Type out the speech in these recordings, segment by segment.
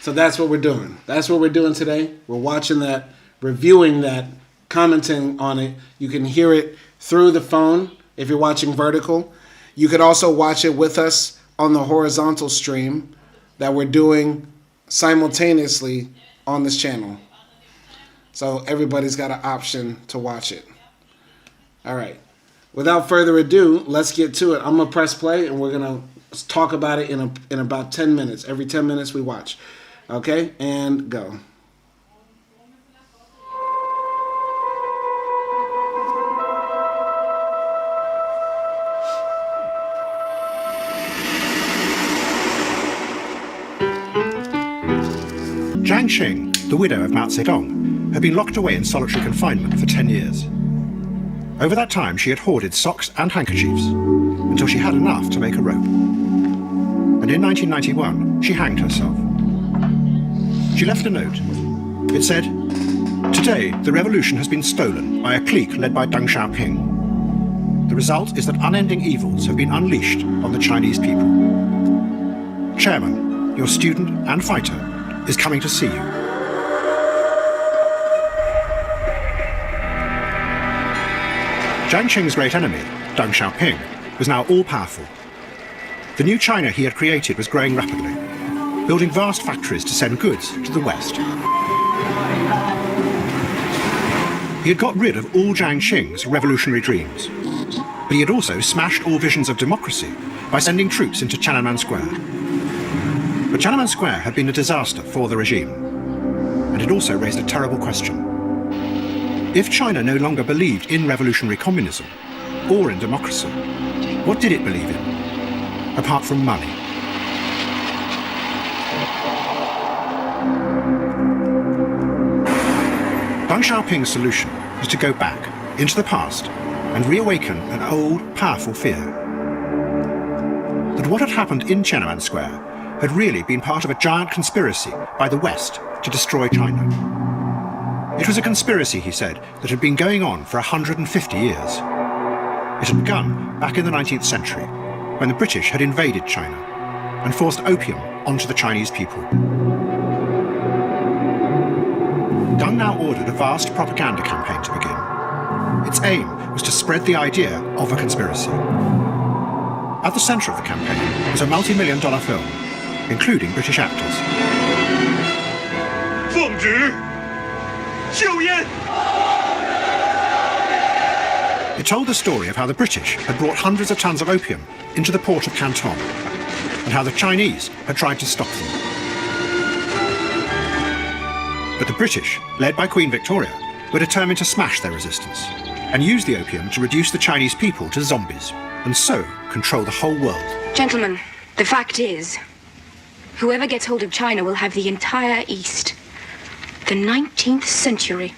So that's what we're doing. That's what we're doing today. We're watching that, reviewing that, commenting on it. You can hear it through the phone if you're watching vertical. You could also watch it with us on the horizontal stream that we're doing simultaneously on this channel. So everybody's got an option to watch it. All right. Without further ado, let's get to it. I'm going to press play and we're going to talk about it in about 10 minutes. Every 10 minutes we watch. Okay? And go. Jiang Qing, the widow of Mao Zedong, had been locked away in solitary confinement for 10 years. Over that time, she had hoarded socks and handkerchiefs until she had enough to make a rope. And in 1991, she hanged herself. She left a note. It said, "Today, the revolution has been stolen by a clique led by Deng Xiaoping. The result is that unending evils have been unleashed on the Chinese people. Chairman, your student and fighter, is coming to see you." Jiang Qing's great enemy, Deng Xiaoping, was now all-powerful. The new China he had created was growing rapidly, building vast factories to send goods to the West. He had got rid of all Jiang Qing's revolutionary dreams, but he had also smashed all visions of democracy by sending troops into Tiananmen Square. But Tiananmen Square had been a disaster for the regime, and it also raised a terrible question. If China no longer believed in revolutionary communism, or in democracy, what did it believe in, apart from money? Deng Xiaoping's solution was to go back into the past and reawaken an old, powerful fear. That what had happened in Tiananmen Square had really been part of a giant conspiracy by the West to destroy China. It was a conspiracy, he said, that had been going on for 150 years. It had begun back in the 19th century, when the British had invaded China and forced opium onto the Chinese people. Deng now ordered a vast propaganda campaign to begin. Its aim was to spread the idea of a conspiracy. At the centre of the campaign was a multi-million-dollar film, including British actors. It told the story of how the British had brought hundreds of tons of opium into the port of Canton, and how the Chinese had tried to stop them. But the British, led by Queen Victoria, were determined to smash their resistance and use the opium to reduce the Chinese people to zombies, and so control the whole world. Gentlemen, the fact is, whoever gets hold of China will have the entire East. The 19th century.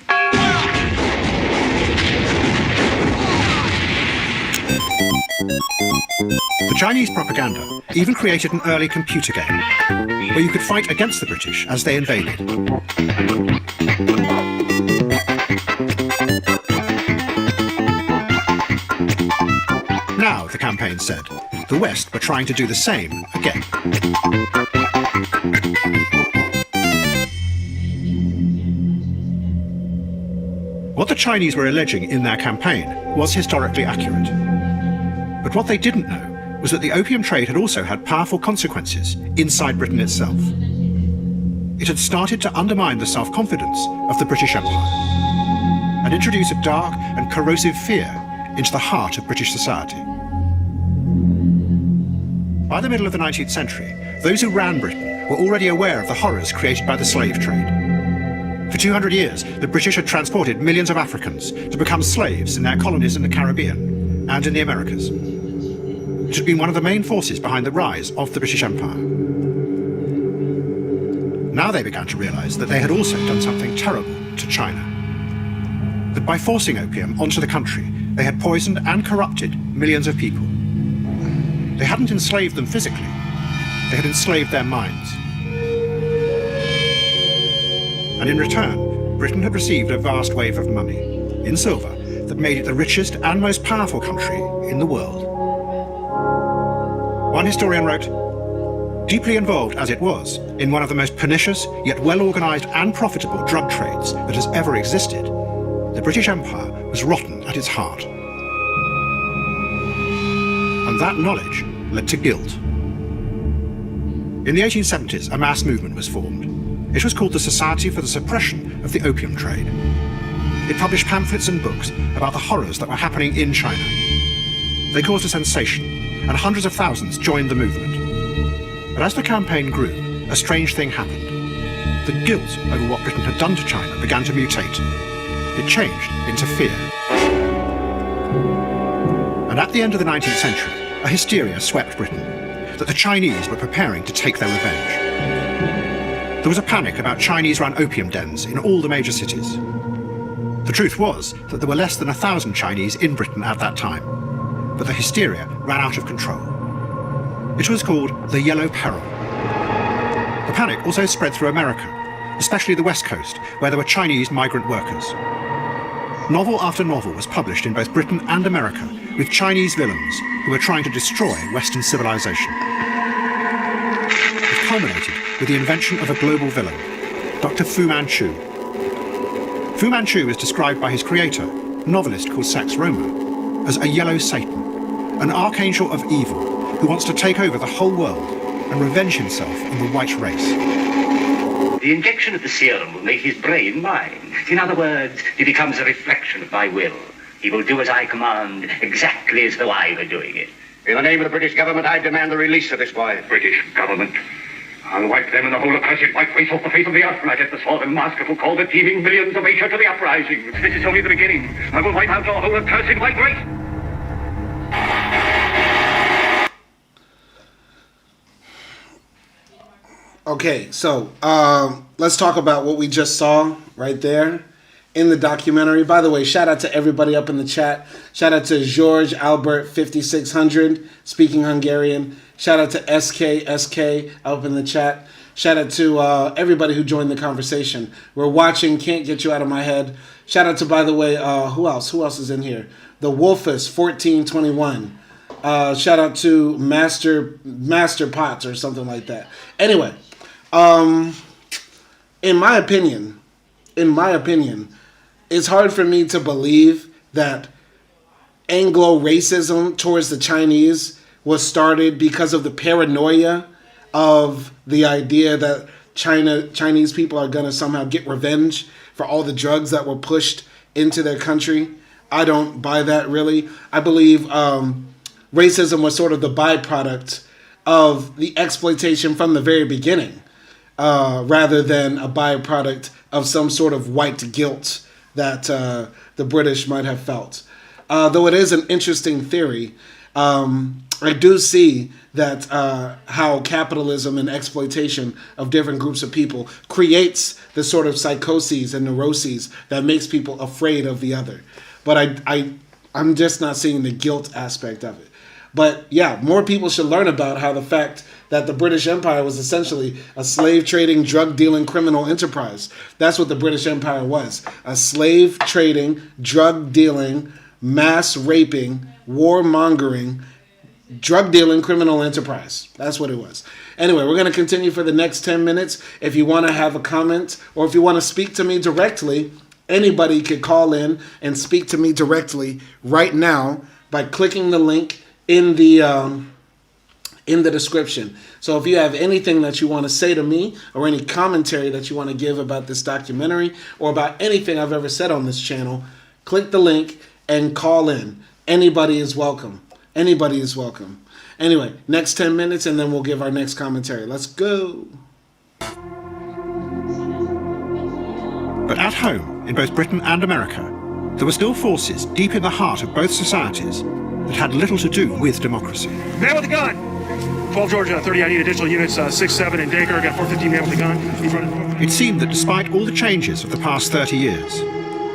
The Chinese propaganda even created an early computer game where you could fight against the British as they invaded. Now, the campaign said, the West were trying to do the same again. What the Chinese were alleging in their campaign was historically accurate. But what they didn't know was that the opium trade had also had powerful consequences inside Britain itself. It had started to undermine the self-confidence of the British Empire and introduce a dark and corrosive fear into the heart of British society. By the middle of the 19th century, those who ran Britain were already aware of the horrors created by the slave trade. For 200 years, the British had transported millions of Africans to become slaves in their colonies in the Caribbean and in the Americas. It had been one of the main forces behind the rise of the British Empire. Now they began to realize that they had also done something terrible to China. That by forcing opium onto the country, they had poisoned and corrupted millions of people. They hadn't enslaved them physically, they had enslaved their minds. And in return, Britain had received a vast wave of money, in silver, that made it the richest and most powerful country in the world. One historian wrote, "Deeply involved as it was, In one of the most pernicious, yet well-organised and profitable drug trades that has ever existed, the British Empire was rotten at its heart. And that knowledge led to guilt. In the 1870s, a mass movement was formed. It was called the Society for the Suppression of the Opium Trade. It published pamphlets and books about the horrors that were happening in China. They caused a sensation, and hundreds of thousands joined the movement. But as the campaign grew, a strange thing happened. The guilt over what Britain had done to China began to mutate. It changed into fear. And at the end of the 19th century, a hysteria swept Britain, that the Chinese were preparing to take their revenge. There was a panic about Chinese-run opium dens in all the major cities. The truth was that there were less than 1,000 Chinese in Britain at that time, but the hysteria ran out of control. It was called the Yellow Peril. The panic also spread through America, especially the West Coast, where there were Chinese migrant workers. Novel after novel was published in both Britain and America with Chinese villains who were trying to destroy Western civilization. It culminated with the invention of a global villain, Dr. Fu Manchu. Fu Manchu is described by his creator, a novelist called Sax Rohmer, as a yellow Satan, an archangel of evil who wants to take over the whole world and revenge himself on the white race. The injection of the serum will make his brain mine. In other words, he becomes a reflection of my will. He will do as I command, exactly as though I were doing it. In the name of the British government, I demand the release of this boy. British government. I'll wipe them and the whole accursed white race off the face of the earth when I get the sword and mask that will call the teeming millions of Asia to the uprising. This is only the beginning. I will wipe out the whole accursed white race. Okay, so let's talk about what we just saw right there in the documentary. By the way, shout out to everybody up in the chat. Shout out to George Albert 5600 speaking Hungarian. Shout out to SK up in the chat. Shout out to everybody who joined the conversation. We're watching Can't Get You Out of My Head. Shout out to, by the way, who else? Who else is in here? The Wolfus 1421. Shout out to Master Potts or something like that. Anyway, in my opinion, it's hard for me to believe that Anglo racism towards the Chinese was started because of the paranoia of the idea that Chinese people are going to somehow get revenge for all the drugs that were pushed into their country. I don't buy that, really. I believe racism was sort of the byproduct of the exploitation from the very beginning, rather than a byproduct of some sort of white guilt that the British might have felt. Though it is an interesting theory, I do see that how capitalism and exploitation of different groups of people creates the sort of psychoses and neuroses that makes people afraid of the other. But I'm just not seeing the guilt aspect of it. But yeah, more people should learn about how the fact that the British Empire was essentially a slave-trading, drug-dealing criminal enterprise. That's what the British Empire was. A slave-trading, drug-dealing, mass-raping, warmongering, drug-dealing criminal enterprise. That's what it was. Anyway, we're going to continue for the next 10 minutes. If you want to have a comment or if you want to speak to me directly, anybody could call in and speak to me directly right now by clicking the link in the description. So if you have anything that you want to say to me or any commentary that you want to give about this documentary or about anything I've ever said on this channel, click the link and call in. Anybody is welcome. Anybody is welcome. Anyway, next 10 minutes and then we'll give our next commentary. Let's go. But at home, in both Britain and America, there were still forces deep in the heart of both societies that had little to do with democracy. Man with a gun! 12 Georgia, 30 ID additional units, 6-7 in Dacre, got 415 man with a gun. It seemed that despite all the changes of the past 30 years,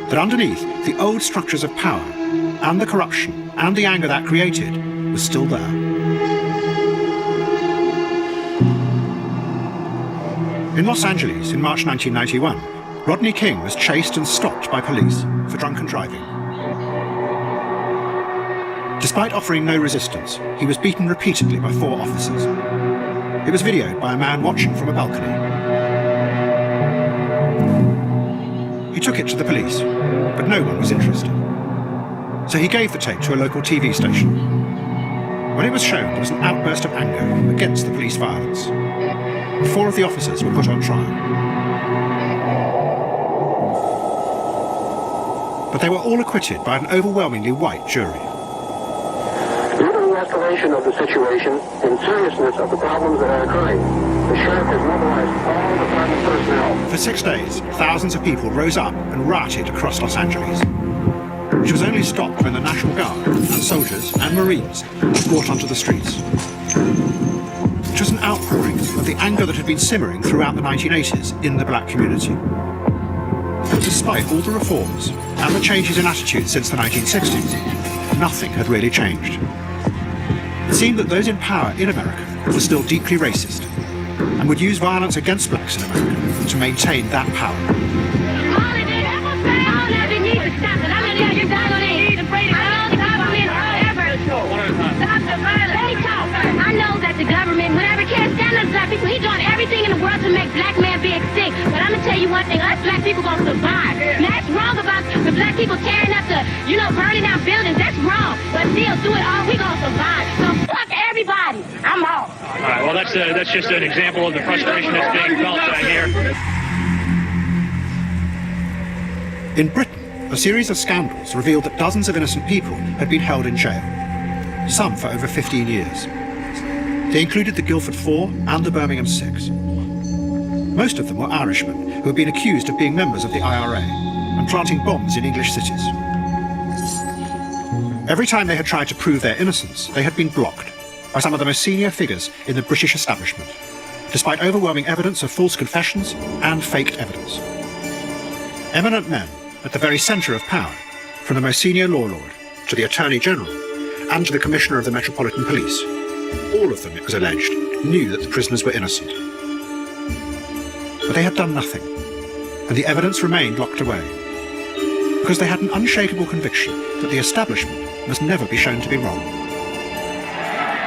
that underneath the old structures of power and the corruption and the anger that created was still there. In Los Angeles in March 1991, Rodney King was chased and stopped by police for drunken driving. Despite offering no resistance, he was beaten repeatedly by 4 officers. It was videoed by a man watching from a balcony. He took it to the police, but no one was interested. So he gave the tape to a local TV station. When it was shown, there was an outburst of anger against the police violence. And 4 of the officers were put on trial. But they were all acquitted by an overwhelmingly white jury. Due to the escalation of the situation and seriousness of the problems that are occurring, the sheriff has mobilized all department personnel. For 6 days, thousands of people rose up and rioted across Los Angeles, which was only stopped when the National Guard and soldiers and Marines were brought onto the streets. It was an outpouring of the anger that had been simmering throughout the 1980s in the black community. But despite all the reforms and the changes in attitudes since the 1960s, nothing had really changed. It seemed that those in power in America were still deeply racist and would use violence against blacks in America to maintain that power. I know that the government, whenever can't stand us black people, he's doing everything in the world to make black men be extinct. But I'm gonna tell you one thing, us black people gonna survive. Now, that's wrong about the black people tearing up the, burning down buildings. That's wrong. But still, through it all, we gonna survive. So fuck everybody. I'm off. All right, well, that's just an example of the frustration that's being felt here. In Britain, a series of scandals revealed that dozens of innocent people had been held in jail, some for over 15 years. They included the Guildford Four and the Birmingham Six. Most of them were Irishmen who had been accused of being members of the IRA and planting bombs in English cities. Every time they had tried to prove their innocence, they had been blocked by some of the most senior figures in the British establishment, despite overwhelming evidence of false confessions and faked evidence. Eminent men at the very centre of power, from the most senior law lord to the Attorney General and to the Commissioner of the Metropolitan Police, all of them, it was alleged, knew that the prisoners were innocent. But they had done nothing, and the evidence remained locked away, because they had an unshakable conviction that the establishment must never be shown to be wrong.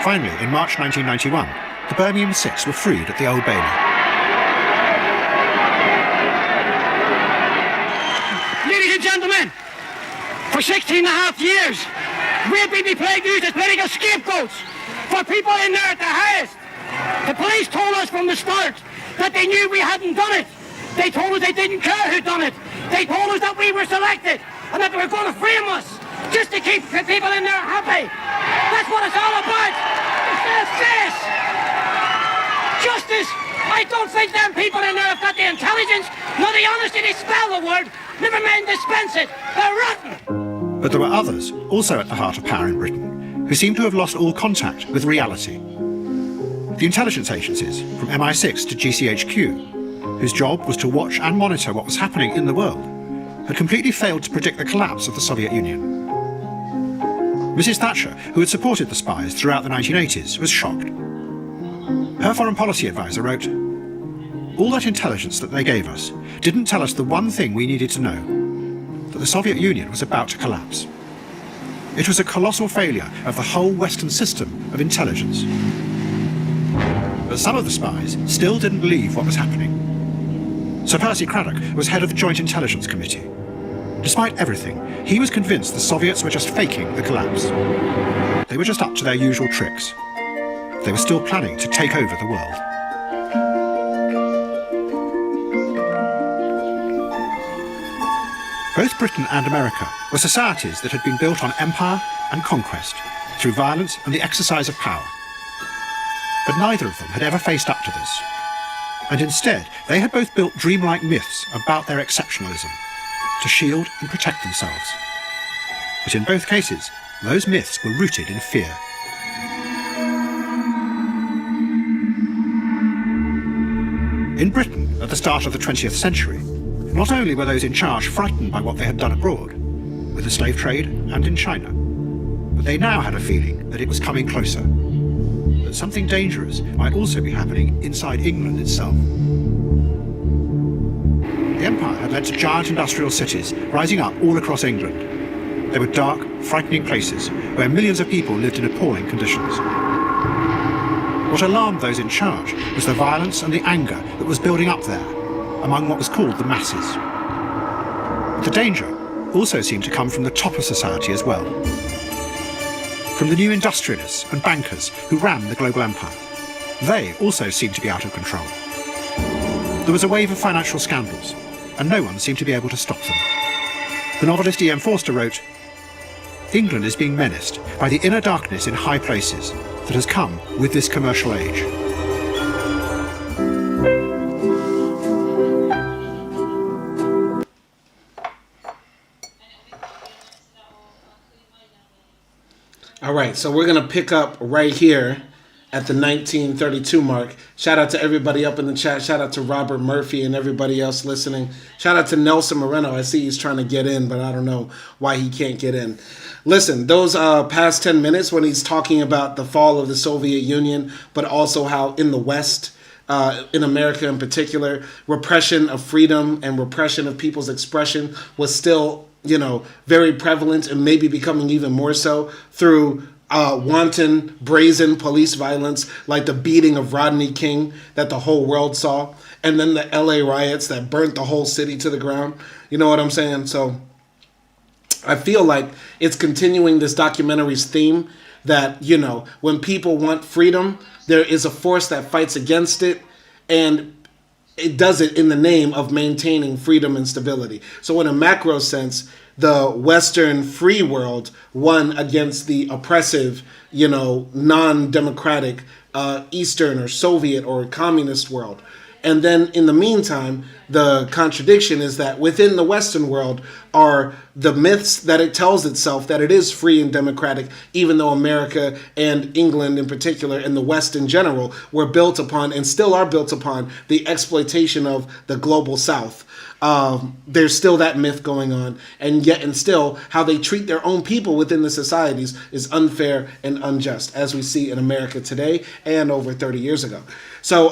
Finally, in March 1991, the Birmingham Six were freed at the Old Bailey. Ladies and gentlemen, for 16 and a half years, we've been used as political scapegoats for people in there at the highest. The police told us from the start that they knew we hadn't done it. They told us they didn't care who done it. They told us that we were selected and that they were going to frame us just to keep the people in there happy. That's what it's all about. It's this. Justice. I don't think them people in there have got the intelligence, nor the honesty to spell the word, never mind dispense it. They're rotten. But there were others, also at the heart of power in Britain, who seemed to have lost all contact with reality. The intelligence agencies, from MI6 to GCHQ, whose job was to watch and monitor what was happening in the world, had completely failed to predict the collapse of the Soviet Union. Mrs. Thatcher, who had supported the spies throughout the 1980s, was shocked. Her foreign policy advisor wrote, "All that intelligence that they gave us didn't tell us the one thing we needed to know, that the Soviet Union was about to collapse. It was a colossal failure of the whole Western system of intelligence." But some of the spies still didn't believe what was happening. Sir Percy Craddock was head of the Joint Intelligence Committee. Despite everything, he was convinced the Soviets were just faking the collapse. They were just up to their usual tricks. They were still planning to take over the world. Both Britain and America were societies that had been built on empire and conquest, through violence and the exercise of power. But neither of them had ever faced up to this. And instead, they had both built dreamlike myths about their exceptionalism, to shield and protect themselves. But in both cases, those myths were rooted in fear. In Britain, at the start of the 20th century, not only were those in charge frightened by what they had done abroad, with the slave trade and in China, but they now had a feeling that it was coming closer, that something dangerous might also be happening inside England itself. The Empire had led to giant industrial cities rising up all across England. They were dark, frightening places where millions of people lived in appalling conditions. What alarmed those in charge was the violence and the anger that was building up there among what was called the masses. But the danger also seemed to come from the top of society as well. From the new industrialists and bankers who ran the global empire. They also seemed to be out of control. There was a wave of financial scandals, and no one seemed to be able to stop them. The novelist E.M. Forster wrote, "England is being menaced by the inner darkness in high places that has come with this commercial age." All right, so we're going to pick up right here at the 1932 mark. Shout out to everybody up in the chat. Shout out to Robert Murphy and everybody else listening. Shout out to Nelson Moreno. I see he's trying to get in, but I don't know why he can't get in. Listen, those past 10 minutes when he's talking about the fall of the Soviet Union, but also how in the West, in America in particular, repression of freedom and repression of people's expression was still, very prevalent and maybe becoming even more so through wanton, brazen police violence like the beating of Rodney King that the whole world saw, and then the LA riots that burnt the whole city to the ground. You know what I'm saying? So I feel like it's continuing this documentary's theme that, when people want freedom, there is a force that fights against it, and it does it in the name of maintaining freedom and stability. So in a macro sense, the Western free world won against the oppressive, non-democratic Eastern or Soviet or communist world. And then in the meantime, the contradiction is that within the Western world are the myths that it tells itself that it is free and democratic, even though America and England in particular and the West in general were built upon and still are built upon the exploitation of the global South. There's still that myth going on, and yet and still how they treat their own people within the societies is unfair and unjust, as we see in America today and over 30 years ago. So,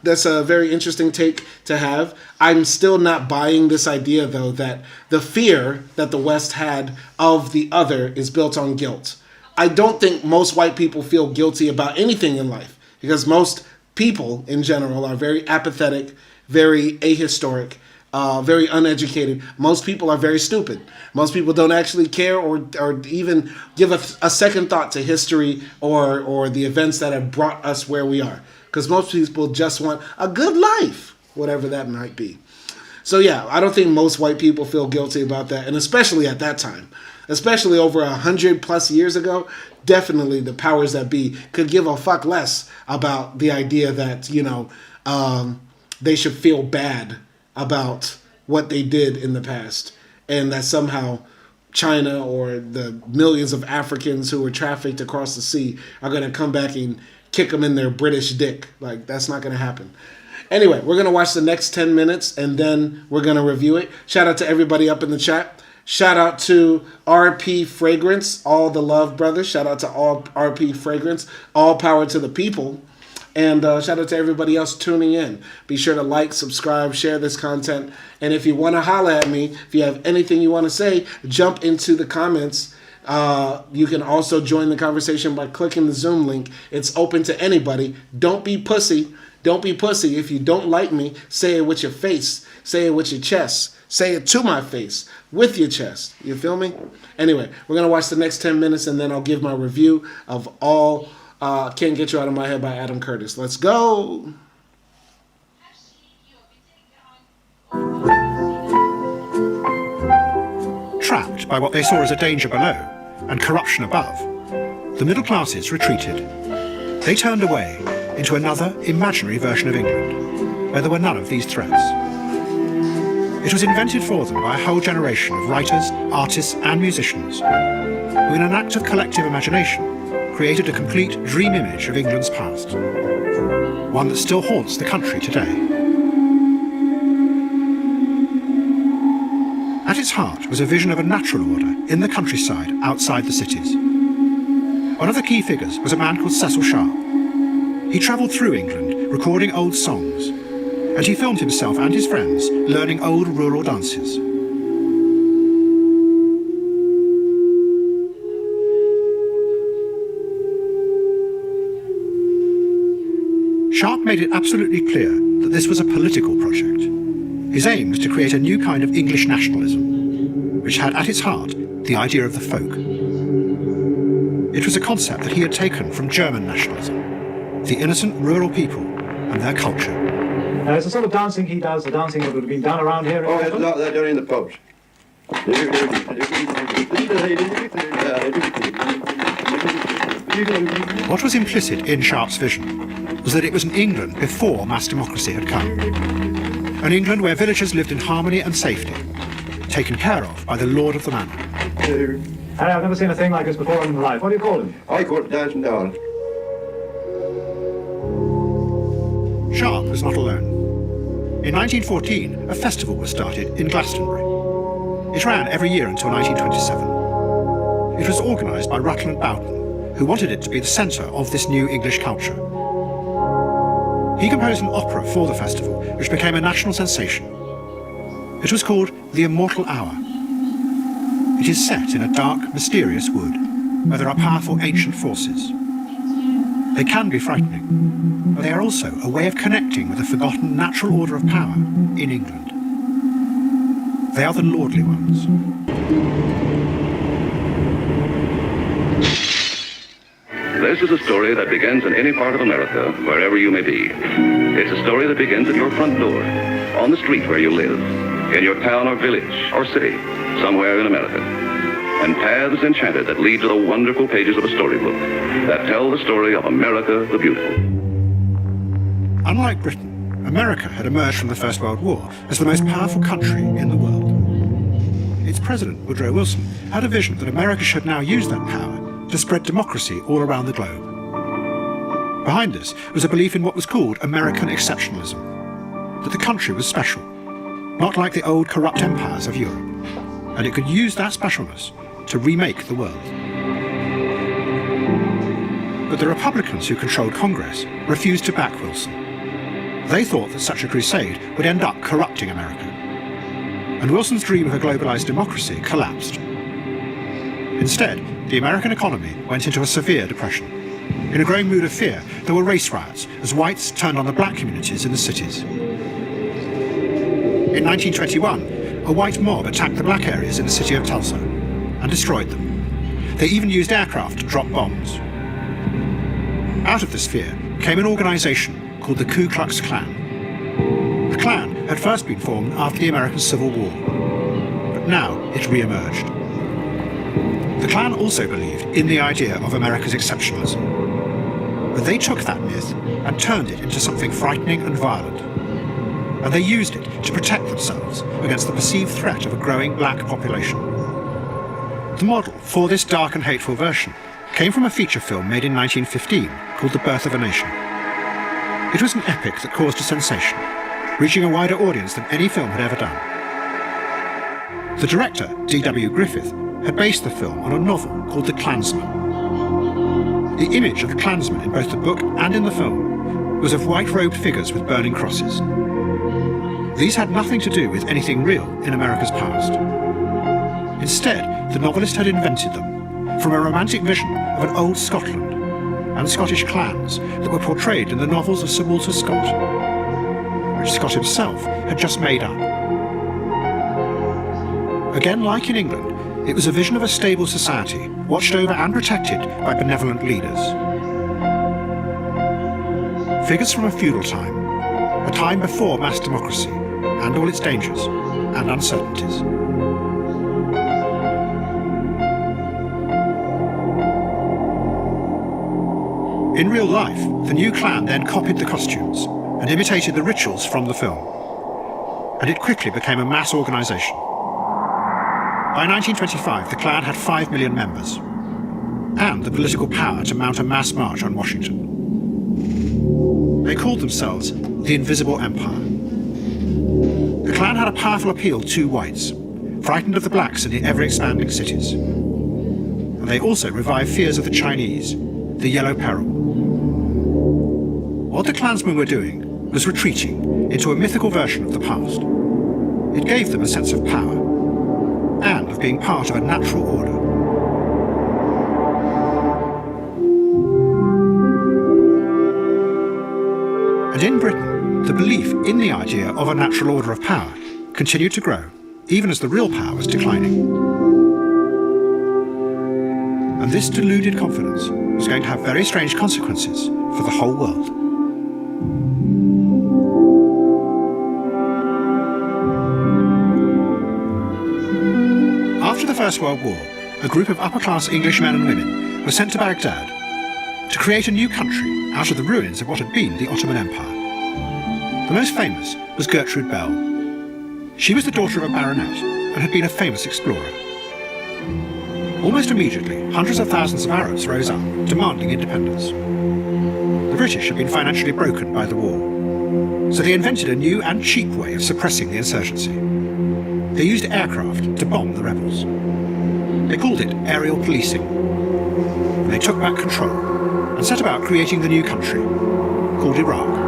that's a very interesting take to have. I'm still not buying this idea, though, that the fear that the West had of the other is built on guilt. I don't think most white people feel guilty about anything in life, because most people in general are very apathetic, very ahistoric, very uneducated. Most people are very stupid. Most people don't actually care or even give a second thought to history or the events that have brought us where we are. Because most people just want a good life, whatever that might be. So yeah, I don't think most white people feel guilty about that, and especially at that time. Especially over 100+ years ago, definitely the powers that be could give a fuck less about the idea that, they should feel bad about what they did in the past, and that somehow China or the millions of Africans who were trafficked across the sea are going to come back and kick them in their British dick. Like, that's not going to happen. Anyway, we're going to watch the next 10 minutes, and then we're going to review it. Shout out to everybody up in the chat. Shout out to RP Fragrance, all the love, brothers. Shout out to all RP Fragrance. All power to the people. And shout out to everybody else tuning in. Be sure to like, subscribe, share this content. And if you want to holler at me, if you have anything you want to say, jump into the comments. You can also join the conversation by clicking the Zoom link. It's open to anybody. Don't be pussy. Don't be pussy. If you don't like me, say it with your face. Say it with your chest. Say it to my face with your chest. You feel me? Anyway, we're going to watch the next 10 minutes, and then I'll give my review of all Can't Get You Out of My Head by Adam Curtis. Let's go. Trapped by what they saw as a danger below and corruption above, the middle classes retreated. They turned away into another imaginary version of England, where there were none of these threats. It was invented for them by a whole generation of writers, artists, and musicians, who in an act of collective imagination created a complete dream image of England's past, one that still haunts the country today. At its heart was a vision of a natural order in the countryside outside the cities. One of the key figures was a man called Cecil Sharp. He travelled through England recording old songs, and he filmed himself and his friends learning old rural dances. made it absolutely clear that this was a political project. His aim was to create a new kind of English nationalism, which had at its heart the idea of the folk. It was a concept that he had taken from German nationalism, the innocent rural people and their culture. It's the sort of dancing he does, the dancing that would have been done around here. Oh, it's not that in the pubs. What was implicit in Sharp's vision was that it was an England before mass democracy had come. An England where villagers lived in harmony and safety, taken care of by the lord of the manor. Harry, I've never seen a thing like this before in my life. What do you call him? I call it Dancing Doll. Sharp was not alone. In 1914, a festival was started in Glastonbury. It ran every year until 1927. It was organised by Rutland Bowden, who wanted it to be the centre of this new English culture. He composed an opera for the festival, which became a national sensation. It was called The Immortal Hour. It is set in a dark, mysterious wood, where there are powerful ancient forces. They can be frightening, but they are also a way of connecting with a forgotten natural order of power in England. They are the lordly ones. This is a story that begins in any part of America, wherever you may be. It's a story that begins at your front door, on the street where you live, in your town or village or city, somewhere in America. And paths enchanted that lead to the wonderful pages of a storybook that tell the story of America the Beautiful. Unlike Britain, America had emerged from the First World War as the most powerful country in the world. Its president, Woodrow Wilson, had a vision that America should now use that power to spread democracy all around the globe. Behind this was a belief in what was called American exceptionalism, that the country was special, not like the old corrupt empires of Europe, and it could use that specialness to remake the world. But the Republicans who controlled Congress refused to back Wilson. They thought that such a crusade would end up corrupting America. And Wilson's dream of a globalized democracy collapsed. Instead, the American economy went into a severe depression. In a growing mood of fear, there were race riots as whites turned on the black communities in the cities. In 1921, a white mob attacked the black areas in the city of Tulsa and destroyed them. They even used aircraft to drop bombs. Out of this fear came an organization called the Ku Klux Klan. The Klan had first been formed after the American Civil War, but now it re-emerged. The Klan also believed in the idea of America's exceptionalism, but they took that myth and turned it into something frightening and violent. And they used it to protect themselves against the perceived threat of a growing black population. The model for this dark and hateful version came from a feature film made in 1915 called The Birth of a Nation. It was an epic that caused a sensation, reaching a wider audience than any film had ever done. The director, D.W. Griffith, had based the film on a novel called The Klansman. The image of the Klansman in both the book and in the film was of white-robed figures with burning crosses. These had nothing to do with anything real in America's past. Instead, the novelist had invented them from a romantic vision of an old Scotland and Scottish clans that were portrayed in the novels of Sir Walter Scott, which Scott himself had just made up. Again, like in England, it was a vision of a stable society, watched over and protected by benevolent leaders. Figures from a feudal time, a time before mass democracy and all its dangers and uncertainties. In real life, the new Klan then copied the costumes and imitated the rituals from the film, and it quickly became a mass organisation. By 1925, the Klan had 5 million members, and the political power to mount a mass march on Washington. They called themselves the Invisible Empire. The Klan had a powerful appeal to whites, frightened of the blacks in the ever-expanding cities. And they also revived fears of the Chinese, the Yellow Peril. What the Klansmen were doing was retreating into a mythical version of the past. It gave them a sense of power, and of being part of a natural order. And And in Britain, the belief in the idea of a natural order of power continued to grow, even as the real power was declining. And this deluded confidence was going to have very strange consequences for the whole world. After the First World War, a group of upper-class English men and women were sent to Baghdad to create a new country out of the ruins of what had been the Ottoman Empire. The most famous was Gertrude Bell. She was the daughter of a baronet and had been a famous explorer. Almost immediately, hundreds of thousands of Arabs rose up, demanding independence. The British had been financially broken by the war, so they invented a new and cheap way of suppressing the insurgency. They used aircraft to bomb the rebels. They called it aerial policing. And they took back control and set about creating the new country, called Iraq.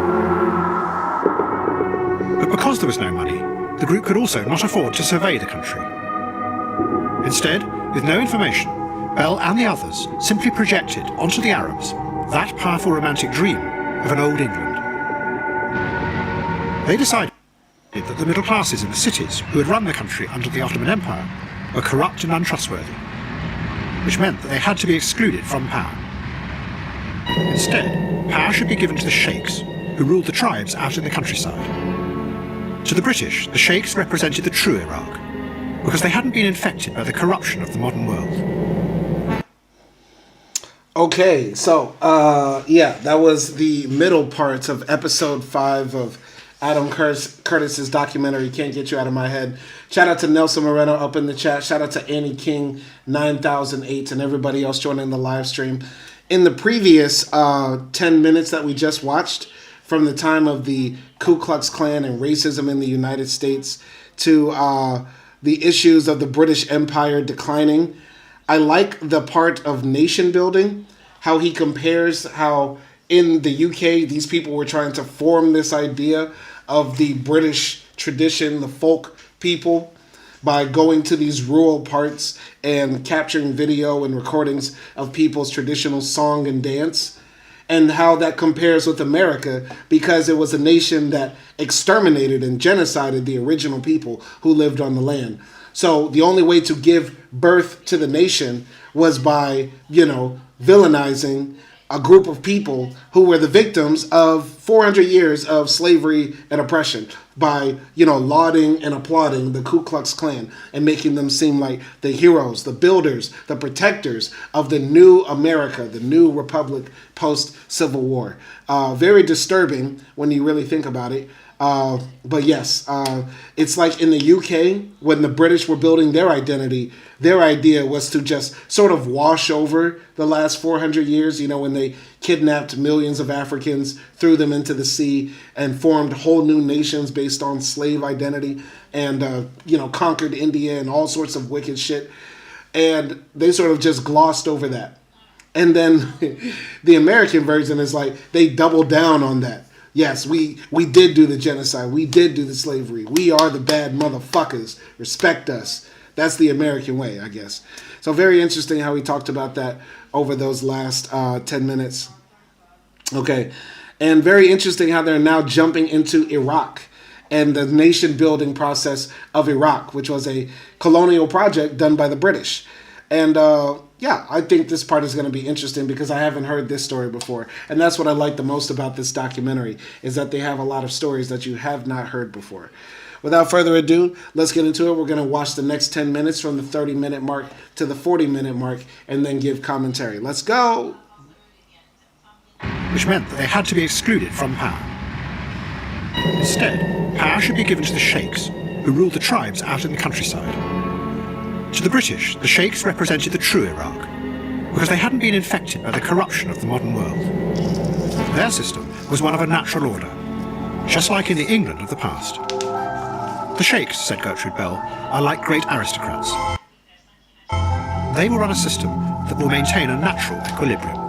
But because there was no money, the group could also not afford to survey the country. Instead, with no information, Bell and the others simply projected onto the Arabs that powerful romantic dream of an old England. They decided that the middle classes in the cities who had run the country under the Ottoman Empire were corrupt and untrustworthy, which meant that they had to be excluded from power. Instead, power should be given to the sheikhs, who ruled the tribes out in the countryside. To the British, the sheikhs represented the true Iraq, because they hadn't been infected by the corruption of the modern world. Okay, so, that was the middle parts of episode 5 of Adam Curtis's documentary, Can't Get You Out of My Head. Shout out to Nelson Moreno up in the chat. Shout out to Annie King 9008 and everybody else joining the live stream. In the previous 10 minutes that we just watched, from the time of the Ku Klux Klan and racism in the United States to the issues of the British Empire declining, I like the part of nation building, how he compares how in the UK these people were trying to form this idea of the British tradition, the folk people, by going to these rural parts and capturing video and recordings of people's traditional song and dance, and how that compares with America, because it was a nation that exterminated and genocided the original people who lived on the land. So the only way to give birth to the nation was by, villainizing a group of people who were the victims of 400 years of slavery and oppression by, lauding and applauding the Ku Klux Klan and making them seem like the heroes, the builders, the protectors of the new America, the new republic post-Civil War. Very disturbing when you really think about it. But yes, it's like in the UK, when the British were building their identity, their idea was to just sort of wash over the last 400 years, when they kidnapped millions of Africans, threw them into the sea, and formed whole new nations based on slave identity, and, conquered India and all sorts of wicked shit. And they sort of just glossed over that. And then the American version is like, they doubled down on that. Yes, we did do the genocide. We did do the slavery. We are the bad motherfuckers. Respect us. That's the American way, I guess. So very interesting how he talked about that over those last 10 minutes. Okay. And very interesting how they're now jumping into Iraq and the nation building process of Iraq, which was a colonial project done by the British. And I think this part is going to be interesting because I haven't heard this story before. And that's what I like the most about this documentary, is that they have a lot of stories that you have not heard before. Without further ado, let's get into it. We're going to watch the next 10 minutes from the 30-minute mark to the 40-minute mark and then give commentary. Let's go! Which meant that they had to be excluded from power. Instead, power should be given to the sheikhs, who ruled the tribes out in the countryside. To the British, the sheikhs represented the true Iraq, because they hadn't been infected by the corruption of the modern world. Their system was one of a natural order, just like in the England of the past. The sheikhs, said Gertrude Bell, are like great aristocrats. They will run a system that will maintain a natural equilibrium.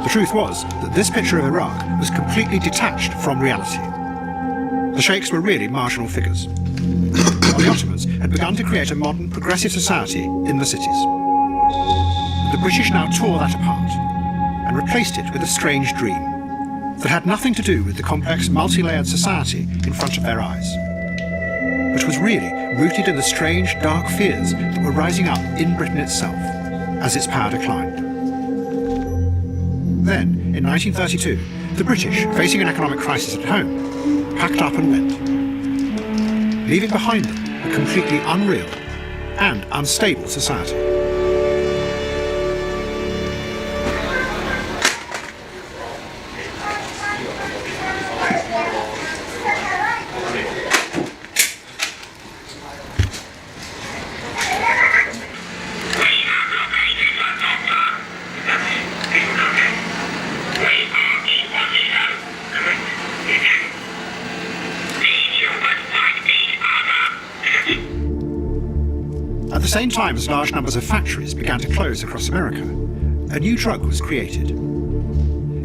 The truth was that this picture of Iraq was completely detached from reality. The sheikhs were really marginal figures. The Ottomans had begun to create a modern, progressive society in the cities. The British now tore that apart and replaced it with a strange dream, that had nothing to do with the complex, multi-layered society in front of their eyes, but was really rooted in the strange, dark fears that were rising up in Britain itself as its power declined. Then, in 1932, the British, facing an economic crisis at home, packed up and went, leaving behind them a completely unreal and unstable society. At the same time as large numbers of factories began to close across America, a new drug was created.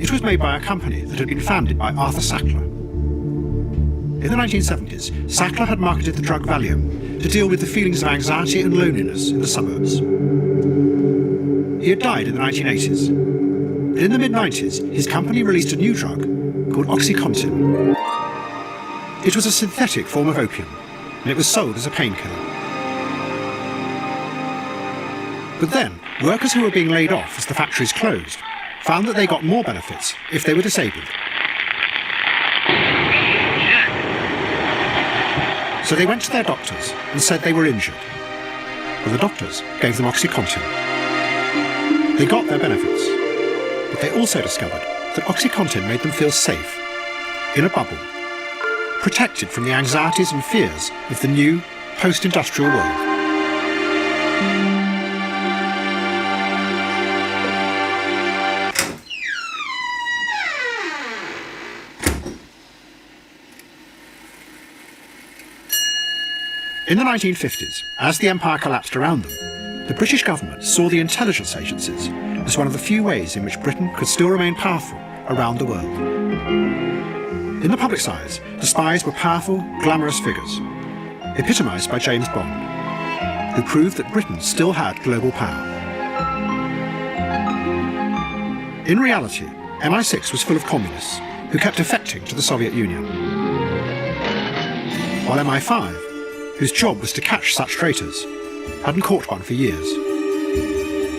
It was made by a company that had been founded by Arthur Sackler. In the 1970s, Sackler had marketed the drug Valium to deal with the feelings of anxiety and loneliness in the suburbs. He had died in the 1980s. But in the mid-90s, his company released a new drug called OxyContin. It was a synthetic form of opium, and it was sold as a painkiller. But then, workers who were being laid off as the factories closed found that they got more benefits if they were disabled. So they went to their doctors and said they were injured. And the doctors gave them OxyContin. They got their benefits, but they also discovered that OxyContin made them feel safe, in a bubble, protected from the anxieties and fears of the new, post-industrial world. In the 1950s, as the empire collapsed around them, the British government saw the intelligence agencies as one of the few ways in which Britain could still remain powerful around the world. In the public's eyes, the spies were powerful, glamorous figures, epitomised by James Bond, who proved that Britain still had global power. In reality, MI6 was full of communists who kept defecting to the Soviet Union, while MI5, whose job was to catch such traitors, hadn't caught one for years.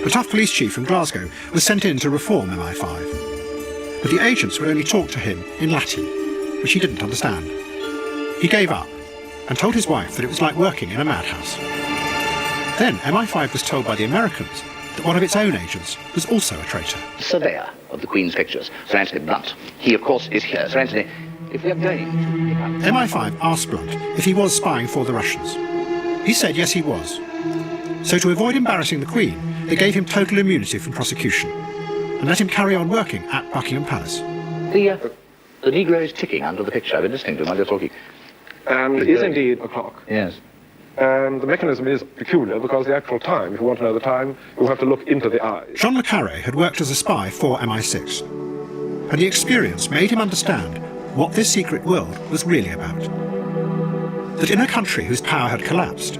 A tough police chief from Glasgow was sent in to reform MI5, but the agents would only talk to him in Latin, which he didn't understand. He gave up and told his wife that it was like working in a madhouse. Then MI5 was told by the Americans that one of its own agents was also a traitor. Surveyor of the Queen's pictures, Sir Anthony Blunt. He, of course, is here. Sir Anthony, if we are going to... MI5 asked Blunt if he was spying for the Russians. He said yes, he was. So to avoid embarrassing the Queen, they gave him total immunity from prosecution and let him carry on working at Buckingham Palace. The Negro is ticking under the picture. I've been listening to him while you're talking. It is indeed a clock. Yes. And the mechanism is peculiar because the actual time, if you want to know the time, you have to look into the eye. John le Carré had worked as a spy for MI6, and the experience made him understand what this secret world was really about. That in a country whose power had collapsed,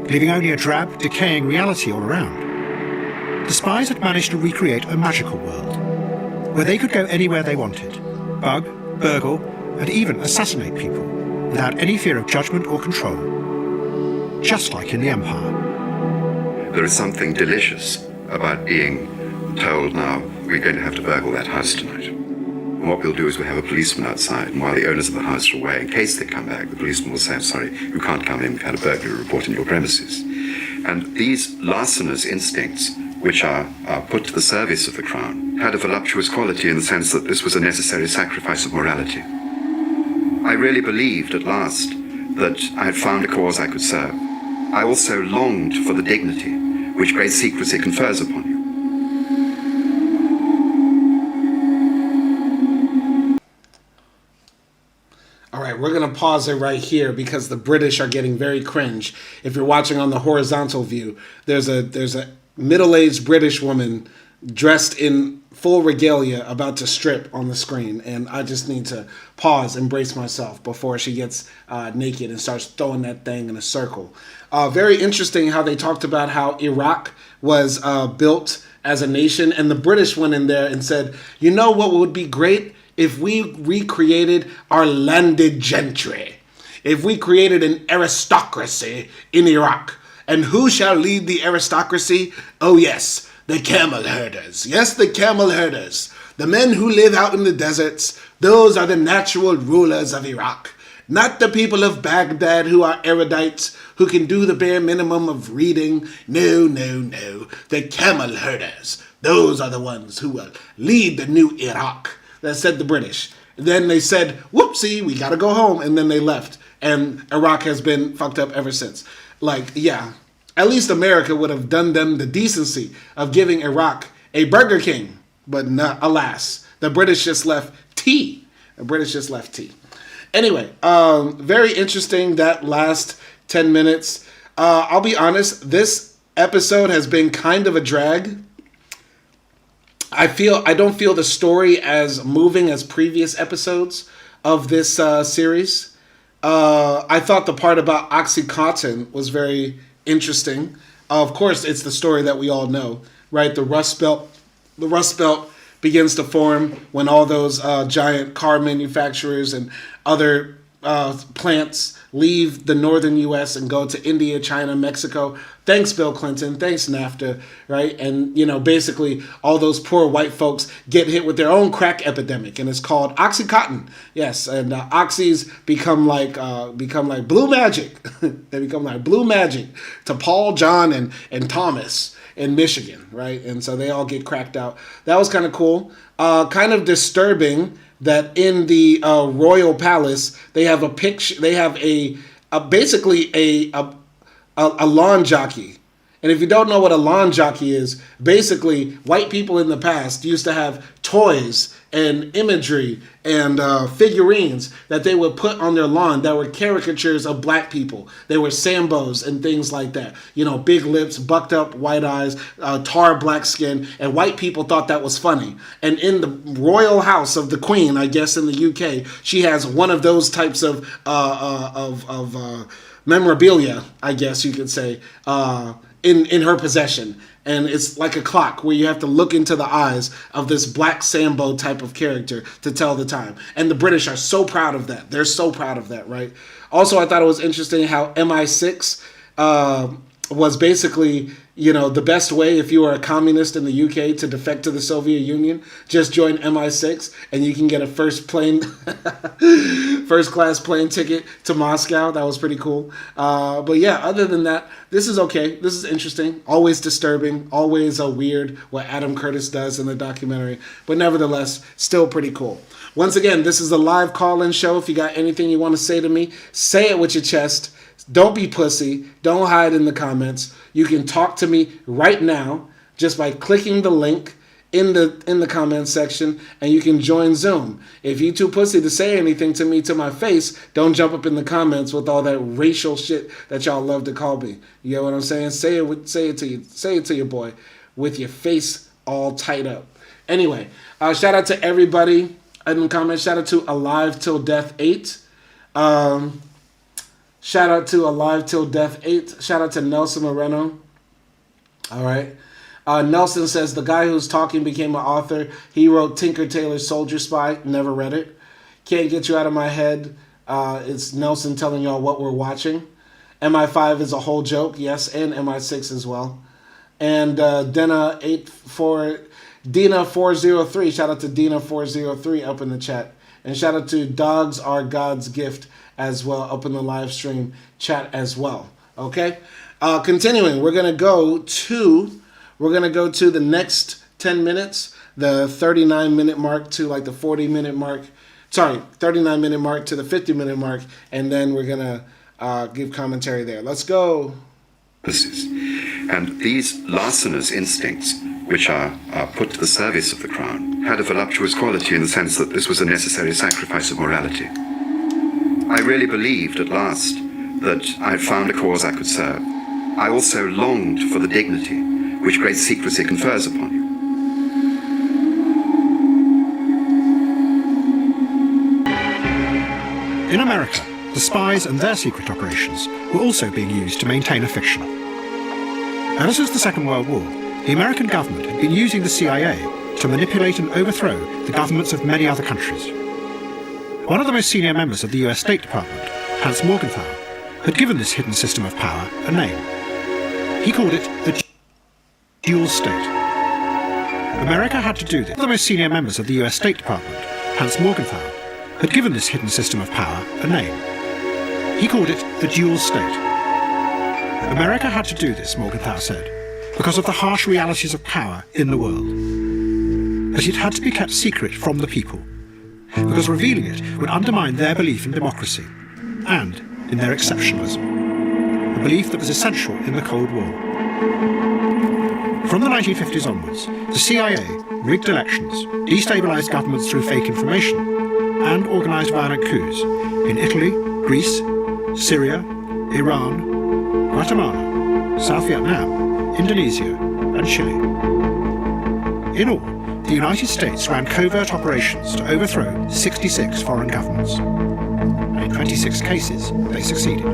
leaving only a drab, decaying reality all around, the spies had managed to recreate a magical world, where they could go anywhere they wanted, bug, burgle, and even assassinate people, without any fear of judgment or control. Just like in the Empire. There is something delicious about being told now we're going to have to burgle that house tonight. And what we'll do is we'll have a policeman outside, and while the owners of the house are away, in case they come back, the policeman will say, I'm sorry, you can't come in, we've had a burglary report in your premises. And these larcenous instincts, which are put to the service of the crown, had a voluptuous quality in the sense that this was a necessary sacrifice of morality. I really believed at last that I had found a cause I could serve. I also longed for the dignity which great secrecy confers upon you. All right, we're going to pause it right here because the British are getting very cringe. If you're watching on the horizontal view, there's a middle-aged British woman dressed in full regalia about to strip on the screen, and I just need to pause and brace myself before she gets naked and starts throwing that thing in a circle. Very interesting how they talked about how Iraq was built as a nation, and the British went in there and said, you know what would be great if we recreated our landed gentry, if we created an aristocracy in Iraq. And who shall lead the aristocracy? Oh yes, the camel herders. Yes, the camel herders. The men who live out in the deserts, those are the natural rulers of Iraq. Not the people of Baghdad who are erudites, who can do the bare minimum of reading. No, no, no. The camel herders. Those are the ones who will lead the new Iraq. That said the British. Then they said, whoopsie, we gotta go home. And then they left. And Iraq has been fucked up ever since. Like, yeah, at least America would have done them the decency of giving Iraq a Burger King. But not, alas, the British just left tea. The British just left tea. Anyway, very interesting that last 10 minutes. I'll be honest, this episode has been kind of a drag. I don't feel the story as moving as previous episodes of this series. I thought the part about OxyContin was very interesting. Of course, it's the story that we all know, right? The Rust Belt begins to form when all those giant car manufacturers and other plants leave the northern U.S. and go to India, China, Mexico. Thanks, Bill Clinton. Thanks, NAFTA, right? And, basically all those poor white folks get hit with their own crack epidemic, and it's called OxyContin. Yes, and oxys become like blue magic. They become like blue magic to Paul, John, and Thomas in Michigan, right? And so they all get cracked out. That was kind of cool. Kind of disturbing that in the royal palace they have a picture. They have basically a lawn jockey. And if you don't know what a lawn jockey is, basically white people in the past used to have toys and imagery and figurines that they would put on their lawn that were caricatures of black people. They were Sambos and things like that. Big lips, bucked up white eyes, tar black skin, and white people thought that was funny. And in the royal house of the Queen, I guess in the UK, she has one of those types of memorabilia, I guess you could say, in her possession. And it's like a clock where you have to look into the eyes of this black Sambo type of character to tell the time. And the British are so proud of that. They're so proud of that, right? Also, I thought it was interesting how MI6 was basically, the best way if you were a communist in the UK to defect to the Soviet Union. Just join MI6 and you can get a first class plane ticket to Moscow. That was pretty cool. But yeah, other than that, this is okay. This is interesting. Always disturbing. Always weird what Adam Curtis does in the documentary. But nevertheless, still pretty cool. Once again, this is a live call-in show. If you got anything you want to say to me, say it with your chest. Don't be pussy. Don't hide in the comments. You can talk to me right now just by clicking the link in the comments section, and you can join Zoom. If you too pussy to say anything to me to my face, don't jump up in the comments with all that racial shit that y'all love to call me. You get what I'm saying? Say it to your boy with your face all tight up. Anyway, shout out to everybody in the comments. Shout out to Alive Till Death 8. Shout out to Alive Till Death 8. Shout out to Nelson Moreno. All right. Nelson says, the guy who's talking became an author. He wrote Tinker Tailor Soldier Spy. Never read it. Can't get you out of my head. It's Nelson telling y'all what we're watching. MI5 is a whole joke. Yes, and MI6 as well. And Dina403. Shout out to Dina403 up in the chat. And shout out to Dogs Are God's Gift as well up in the live stream chat as well. Okay? Continuing, we're going to go to the next 10 minutes, the 39-minute mark to like the 40-minute mark. Sorry, 39-minute mark to the 50-minute mark, and then we're going to give commentary there. Let's go. And these larcenous instincts, which are put to the service of the crown, had a voluptuous quality in the sense that this was a necessary sacrifice of morality. I really believed at last that I'd found a cause I could serve. I also longed for the dignity which great secrecy confers upon you. In America, the spies and their secret operations were also being used to maintain a fiction. Ever since the Second World War, the American government had been using the CIA to manipulate and overthrow the governments of many other countries. One of the most senior members of the US State Department, Hans Morgenthau, had given this hidden system of power a name. He called it the dual state. America had to do this. One of the most senior members of the US State Department, Hans Morgenthau, had given this hidden system of power a name. He called it the dual state. America had to do this, Morgenthau said, because of the harsh realities of power in the world. But it had to be kept secret from the people, because revealing it would undermine their belief in democracy and in their exceptionalism, a belief that was essential in the Cold War. From the 1950s onwards, the CIA rigged elections, destabilized governments through fake information, and organized violent coups in Italy, Greece, Syria, Iran, Guatemala, South Vietnam, Indonesia, and Chile. In all, the United States ran covert operations to overthrow 66 foreign governments. And in 26 cases, they succeeded.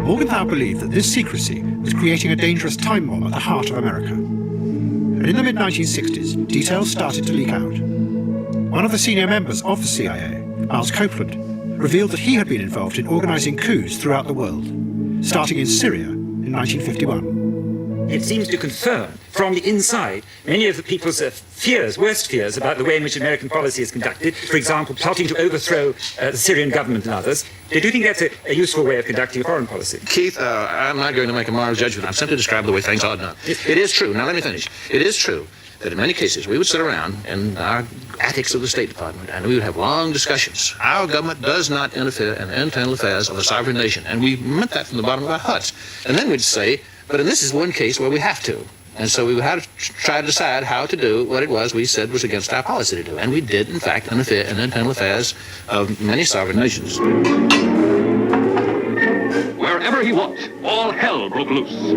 Morgenthau believed that this secrecy was creating a dangerous time bomb at the heart of America. And in the mid-1960s, details started to leak out. One of the senior members of the CIA, Miles Copeland, revealed that he had been involved in organizing coups throughout the world, starting in Syria in 1951. It seems to confirm from the inside many of the people's fears, worst fears, about the way in which American policy is conducted. For example, plotting to overthrow the Syrian government and others. Do you think that's a useful way of conducting foreign policy? Keith, I'm not going to make a moral judgment. I'm simply describing the way things are done. It is true. Now, let me finish. It is true that in many cases we would sit around in our attics of the State Department and we would have long discussions. Our government does not interfere in the internal affairs of a sovereign nation. And we meant that from the bottom of our hearts. And then we'd say, but in this is one case where we have to. And so we would have to try to decide how to do what it was we said was against our policy to do. And we did, in fact, interfere in the internal affairs of many sovereign nations. Wherever he walked, all hell broke loose.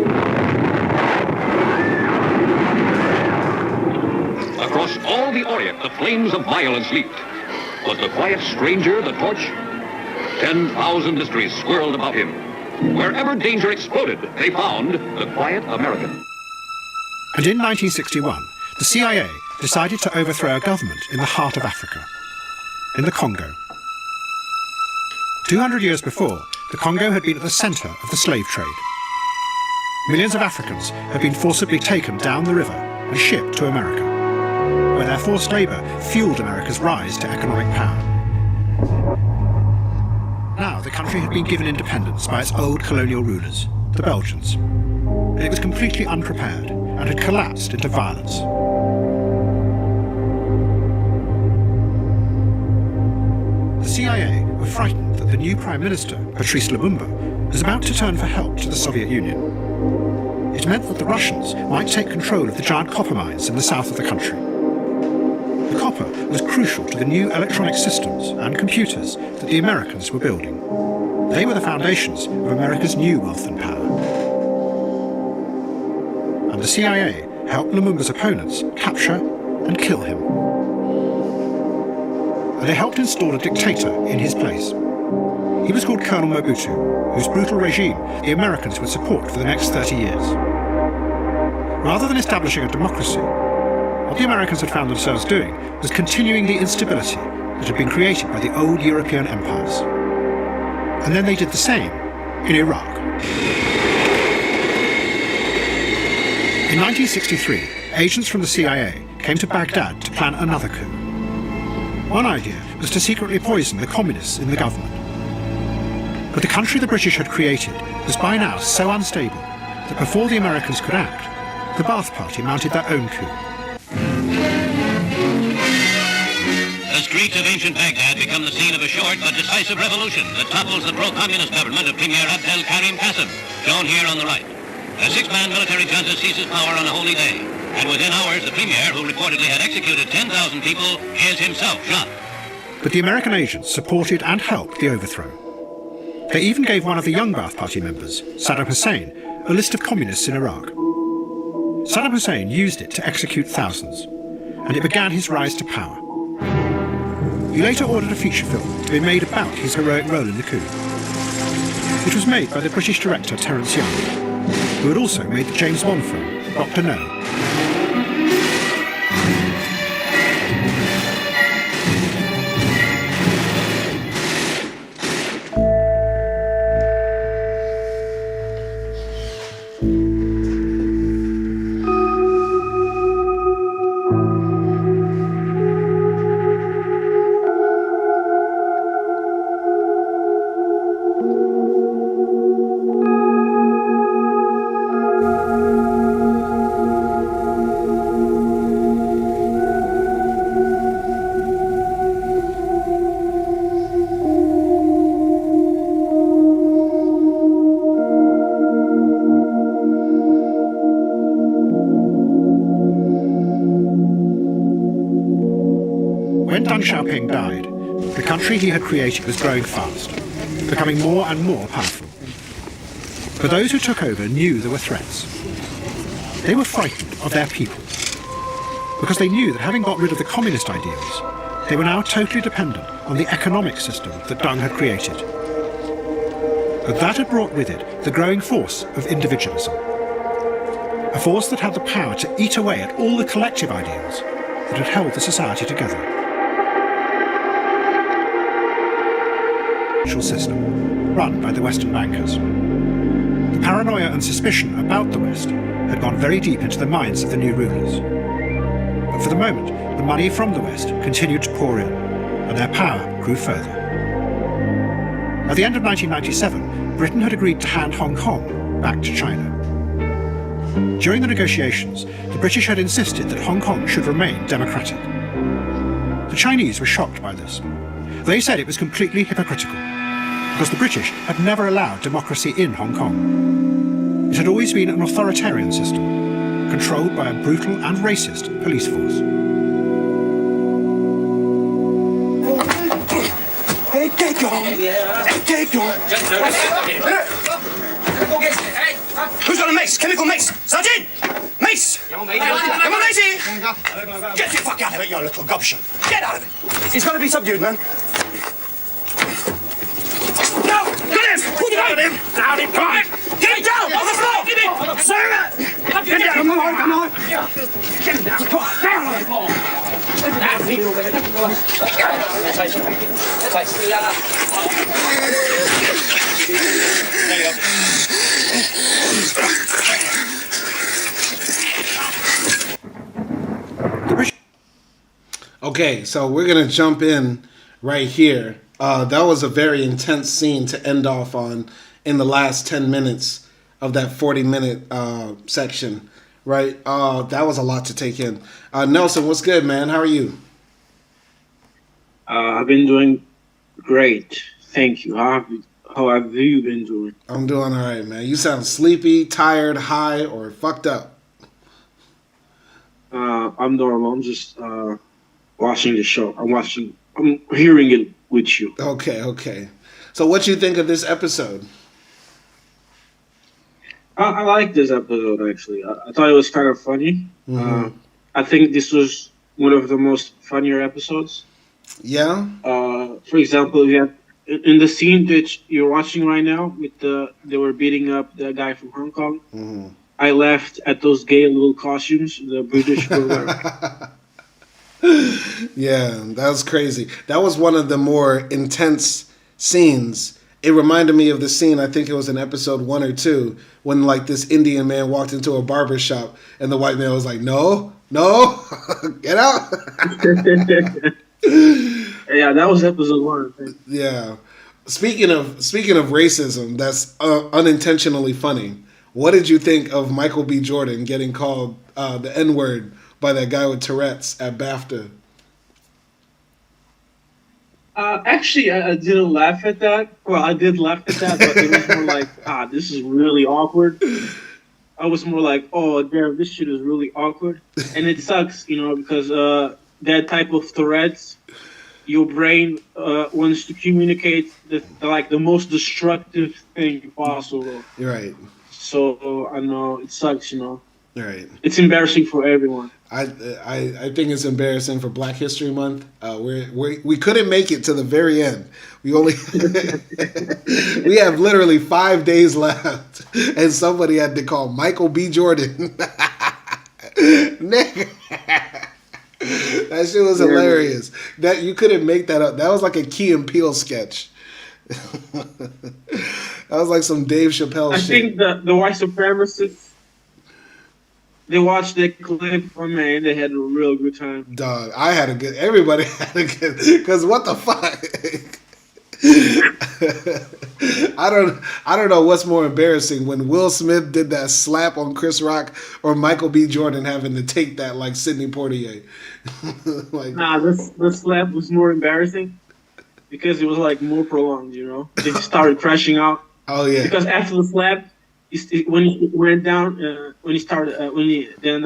Across all the Orient, the flames of violence leaped. Was the quiet stranger the torch? 10,000 mysteries swirled about him. Wherever danger exploded, they found the quiet American. And in 1961, the CIA decided to overthrow a government in the heart of Africa, in the Congo. 200 years before, the Congo had been at the center of the slave trade. Millions of Africans had been forcibly taken down the river and shipped to America, where their forced labor fueled America's rise to economic power. Now the country had been given independence by its old colonial rulers, the Belgians, and it was completely unprepared and had collapsed into violence. The CIA were frightened that the new Prime Minister, Patrice Lumumba, was about to turn for help to the Soviet Union. It meant that the Russians might take control of the giant copper mines in the south of the country. The copper was crucial to the new electronic systems and computers that the Americans were building. They were the foundations of America's new wealth and power. And the CIA helped Lumumba's opponents capture and kill him. And they helped install a dictator in his place. He was called Colonel Mobutu, whose brutal regime the Americans would support for the next 30 years. Rather than establishing a democracy, what the Americans had found themselves doing was continuing the instability that had been created by the old European empires. And then they did the same in Iraq. In 1963, agents from the CIA came to Baghdad to plan another coup. One idea was to secretly poison the communists in the government. But the country the British had created was by now so unstable that before the Americans could act, the Ba'ath Party mounted their own coup. The streets of ancient Baghdad become the scene of a short but decisive revolution that topples the pro-communist government of Premier Abdel Karim Qasem, shown here on the right. A six-man military junta seizes power on a holy day, and within hours the premier, who reportedly had executed 10,000 people, is himself shot. But the American agents supported and helped the overthrow. They even gave one of the young Ba'ath Party members, Saddam Hussein, a list of communists in Iraq. Saddam Hussein used it to execute thousands, and it began his rise to power. He later ordered a feature film to be made about his heroic role in the coup. It was made by the British director Terence Young, who had also made the James Bond film, Dr. No. Deng Xiaoping died, the country he had created was growing fast, becoming more and more powerful. But those who took over knew there were threats. They were frightened of their people, because they knew that having got rid of the communist ideals, they were now totally dependent on the economic system that Deng had created. But that had brought with it the growing force of individualism, a force that had the power to eat away at all the collective ideals that had held the society together. System, run by the Western bankers. The paranoia and suspicion about the West had gone very deep into the minds of the new rulers. But for the moment, the money from the West continued to pour in, and their power grew further. At the end of 1997, Britain had agreed to hand Hong Kong back to China. During the negotiations, the British had insisted that Hong Kong should remain democratic. The Chinese were shocked by this. They said it was completely hypocritical, because the British had never allowed democracy in Hong Kong. It had always been an authoritarian system, controlled by a brutal and racist police force. Hey, take on! Hey, take on! Who's got a mace? Chemical mace! Sergeant! Mace! Come on, Macey! Get the fuck out of it, you little gobshite! Get out of it! He's got to be subdued, man. No! Get him! Put him him! Down him! Come on! Get him down! On the floor! Get him! Sir! Get him down! Come on! Come on! Get him down! Come on! Down on the floor! Okay, so we're going to jump in right here. That was a very intense scene to end off on in the last 10 minutes of that 40-minute section, right? That was a lot to take in. Nelson, what's good, man? How are you? I've been doing great. Thank you. How have you been doing? I'm doing all right, man. You sound sleepy, tired, high, or fucked up. I'm normal. I'm just watching the show. I'm hearing it with you. Okay. So what you think of this episode? I like this episode, actually. I thought it was kind of funny. Mm-hmm. I think this was one of the most funnier episodes. Yeah? For example, you have in the scene that you're watching right now, with they were beating up the guy from Hong Kong. Mm-hmm. I laughed at those gay little costumes the British were wearing. Yeah, that was crazy. That was one of the more intense scenes. It reminded me of the scene, I think it was in episode 1 or 2, when like this Indian man walked into a barber shop and the white man was like, no, get out. Yeah, that was episode 1, I think. Yeah. Speaking of racism, that's unintentionally funny. What did you think of Michael B. Jordan getting called the N-word by that guy with Tourette's at BAFTA? Actually, I didn't laugh at that. Well, I did laugh at that, but it was more like, this is really awkward. I was more like, oh, damn, this shit is really awkward. And it sucks, because that type of Tourette's, your brain wants to communicate the most destructive thing possible. Right. So, I know, it sucks, Right. It's embarrassing for everyone. I think it's embarrassing for Black History Month. We couldn't make it to the very end. We only we have literally 5 days left, and somebody had to call Michael B. Jordan. Nick, that shit was hilarious. That you couldn't make that up. That was like a Key and Peele sketch. That was like some Dave Chappelle shit. I think the white supremacists, they watched the clip, man, they had a real good time. Dog, everybody had a good, because what the fuck? I don't know what's more embarrassing, when Will Smith did that slap on Chris Rock or Michael B. Jordan having to take that like Sidney Poitier. This slap was more embarrassing because it was like more prolonged, They just started crashing out. Oh yeah. Because after the slap, when he went down, when he started, when he then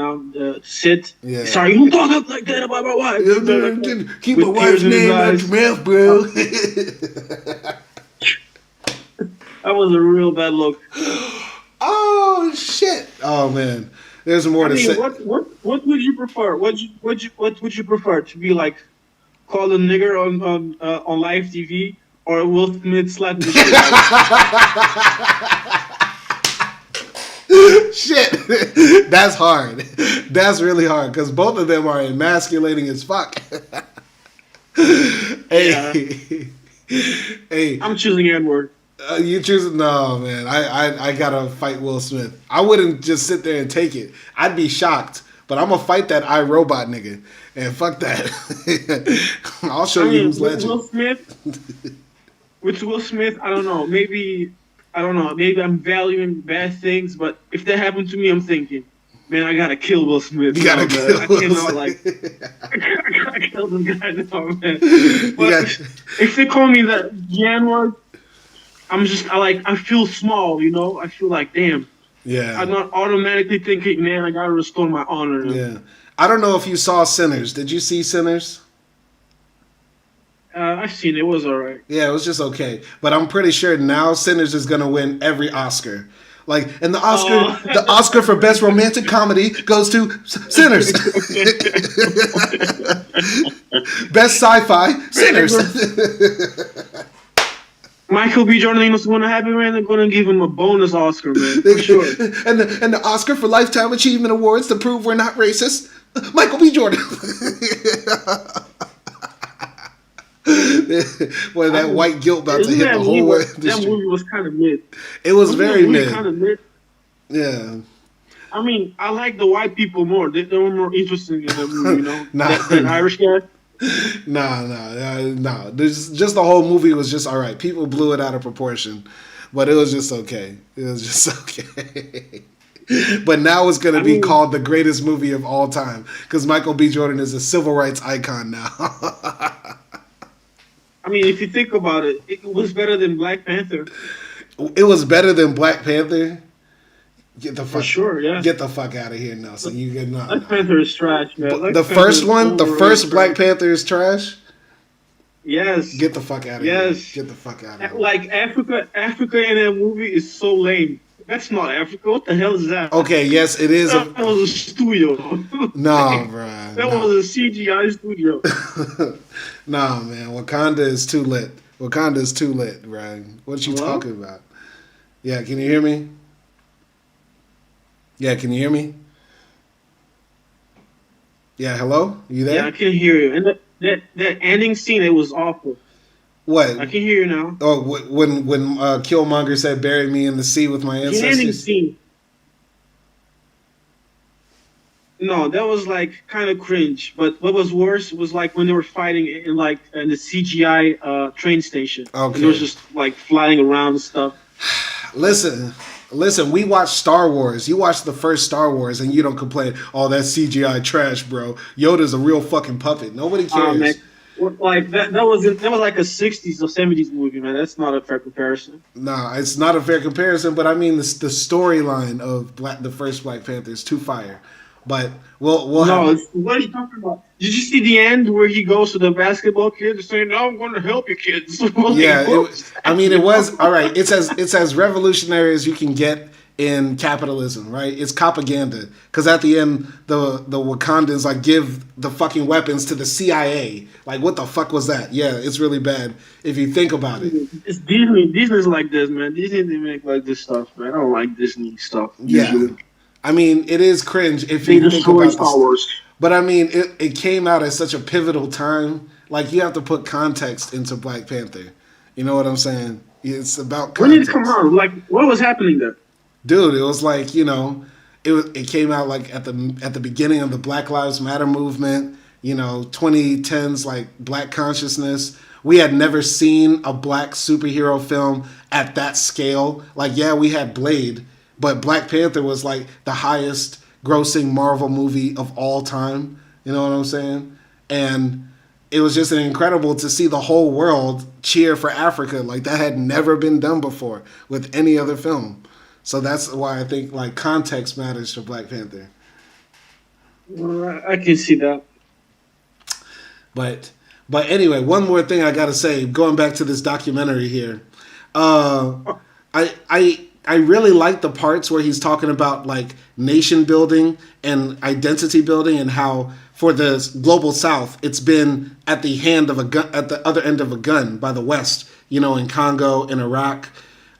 sit. Yeah. Sorry, you don't talk like that about my wife. Keep my wife's name out your mouth, bro. That was a real bad look. Oh shit! Oh man, there's more to say. What would you prefer? What would you prefer to be like called a nigger on live TV or Will Smith slapping the shit out Shit, that's hard. That's really hard because both of them are emasculating as fuck. Hey, hey, I'm choosing N-word. You choose no, man. I gotta fight Will Smith. I wouldn't just sit there and take it. I'd be shocked, but I'm gonna fight that iRobot nigga and fuck that. I'll show you who's legend. With Will Smith, I don't know. Maybe I'm valuing bad things, but if that happened to me, I'm thinking, man, I gotta kill Will Smith. You gotta kill I Will cannot Smith. I gotta kill this guy now, man. But if they call me the N-word, I feel small, you know? I feel like, damn. Yeah. I'm not automatically thinking, man, I gotta restore my honor. Yeah. I don't know if you saw Sinners. Did you see Sinners? I've seen it. It was alright. Yeah, it was just okay. But I'm pretty sure now Sinners is gonna win every Oscar. Like, and the Oscar for best romantic comedy goes to Sinners. Best sci-fi, Sinners. Michael B. Jordan ain't going to happen, man. They're going to give him a bonus Oscar, man. For sure. and the Oscar for Lifetime Achievement Awards to prove we're not racist, Michael B. Jordan. Boy, that white guilt about to hit the whole way. That movie was kind of mid. It was very mid. Kind of mid. Yeah. I mean, I like the white people more. They were more interesting in that movie, you know? That Irish guy. No. There's just the whole movie was just all right. People blew it out of proportion, but it was just okay. It was just okay. But now it's going to be called the greatest movie of all time because Michael B. Jordan is a civil rights icon now. I mean, if you think about it, it was better than Black Panther. It was better than Black Panther. Get the fuck, for sure, yeah. Get the fuck out of here now. So you get not. Black Panther is trash, man. The first one, the first Black Panther is trash. Yes. Get the fuck out of here. Yes. Get the fuck out of here. Like Africa in that movie is so lame. That's not Africa. What the hell is that? Okay, yes, it is. That was a studio. Nah, bruh. That was a CGI studio. Nah, man. Wakanda is too lit. Wakanda is too lit, Ryan. What you talking about? Yeah, can you hear me? Yeah, can you hear me? Yeah, hello? You there? Yeah, I can hear you. And that ending scene, it was awful. What? I can hear you now. Oh, when Killmonger said, "Bury me in the sea with my ancestors." The ending scene. No, that was like kind of cringe. But what was worse was like when they were fighting in the CGI train station. Okay. And it was just like flying around and stuff. Listen. We watched Star Wars. You watched the first Star Wars, and you don't complain. Oh, that's CGI trash, bro. Yoda's a real fucking puppet. Nobody cares. Man. Like that was like a 60s or 70s movie, man. That's not a fair comparison. No, it's not a fair comparison. But I mean, the storyline of the first Black Panther is too fire. But we'll no. What are you talking about? Did you see the end where he goes to the basketball kids saying, "No, I'm going to help you kids"? Yeah, it was all right. It's as revolutionary as you can get in capitalism, right? It's propaganda because at the end, the Wakandans like give the fucking weapons to the CIA. Like, what the fuck was that? Yeah, it's really bad if you think about it. It's Disney. Disney's like this, man. Disney they make like this stuff, man. I don't like Disney stuff. Usually. Yeah. I mean, it is cringe if you think about Star Wars. But I mean, it came out at such a pivotal time. Like, you have to put context into Black Panther. You know what I'm saying? It's about context. When did it come out? Like, what was happening there? Dude, it was like, it came out like at the beginning of the Black Lives Matter movement. 2010s like Black consciousness. We had never seen a Black superhero film at that scale. Like, yeah, we had Blade. But Black Panther was like the highest grossing Marvel movie of all time. You know what I'm saying? And it was just incredible to see the whole world cheer for Africa. Like, that had never been done before with any other film. So that's why I think like context matters for Black Panther. I can see that. But anyway, one more thing I gotta say, going back to this documentary here. I really like the parts where he's talking about like nation building and identity building, and how for the global South it's been at the hand of a gun, at the other end of a gun by the West, you know, in Congo, in Iraq.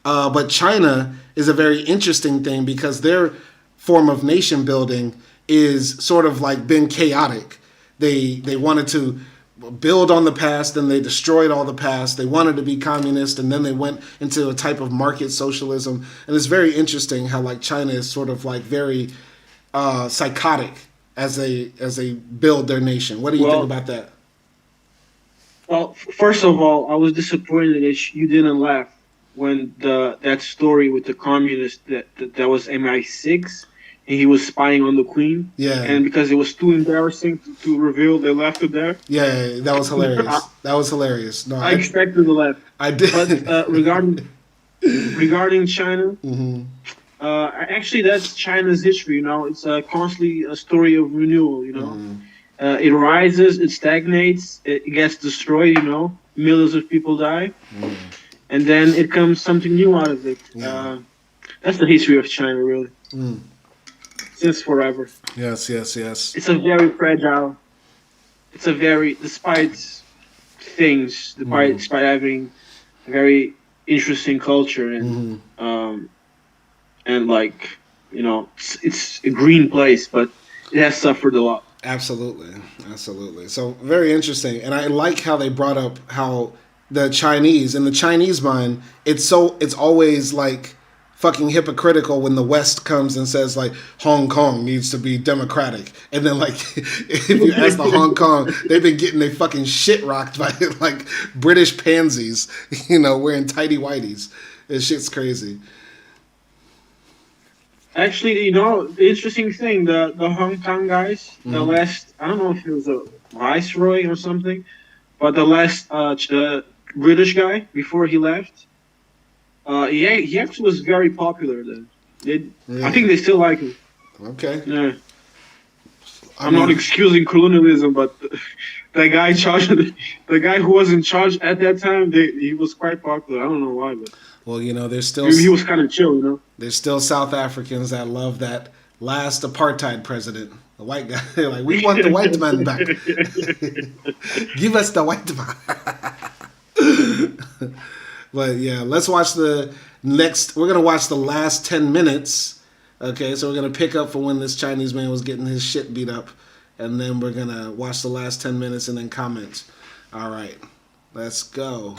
But China is a very interesting thing because their form of nation building is sort of like been chaotic. They wanted to build on the past, then they destroyed all the past. They wanted to be communist, and then they went into a type of market socialism. And it's very interesting how like China is sort of like very psychotic as they build their nation. What do you think about that? Well, first of all, I was disappointed that you didn't laugh when that story with the communist that was MI6 and he was spying on the Queen. Yeah. And because it was too embarrassing to reveal, they left it there. Yeah, that was hilarious. That was hilarious. No, I expected to laugh. I did. But regarding China, actually that's China's history. You know, it's constantly a story of renewal. You know, it rises, it stagnates, it gets destroyed. You know, millions of people die, and then it comes something new out of it. That's the history of China, really. Since forever. Yes. It's a very fragile. It's a very, despite having a very interesting culture and like, you know, it's a green place, but it has suffered a lot. Absolutely. So very interesting, and I like how they brought up how the Chinese, in the Chinese mind, it's always like fucking hypocritical when the West comes and says like Hong Kong needs to be democratic, and then like if you ask the Hong Kong, they've been getting their fucking shit rocked by like British pansies, you know, wearing tighty whities. This shit's crazy. Actually, you know, the interesting thing, the Hong Kong guys, the last, I don't know if it was a viceroy or something, but the last British guy before he left, he actually was very popular then. I think they still like him. Okay. Yeah. I'm not excusing colonialism, but the guy who was in charge at that time, he was quite popular. I don't know why, but well, you know, there's still maybe he was kind of chill, you know. There's still South Africans that love that last apartheid president, the white guy. They're like, we want the white man back. Give us the white man. But yeah, let's watch the next. We're gonna watch the last 10 minutes. Okay, so we're gonna pick up from when this Chinese man was getting his shit beat up, and then we're gonna watch the last 10 minutes and then comment. All right, let's go.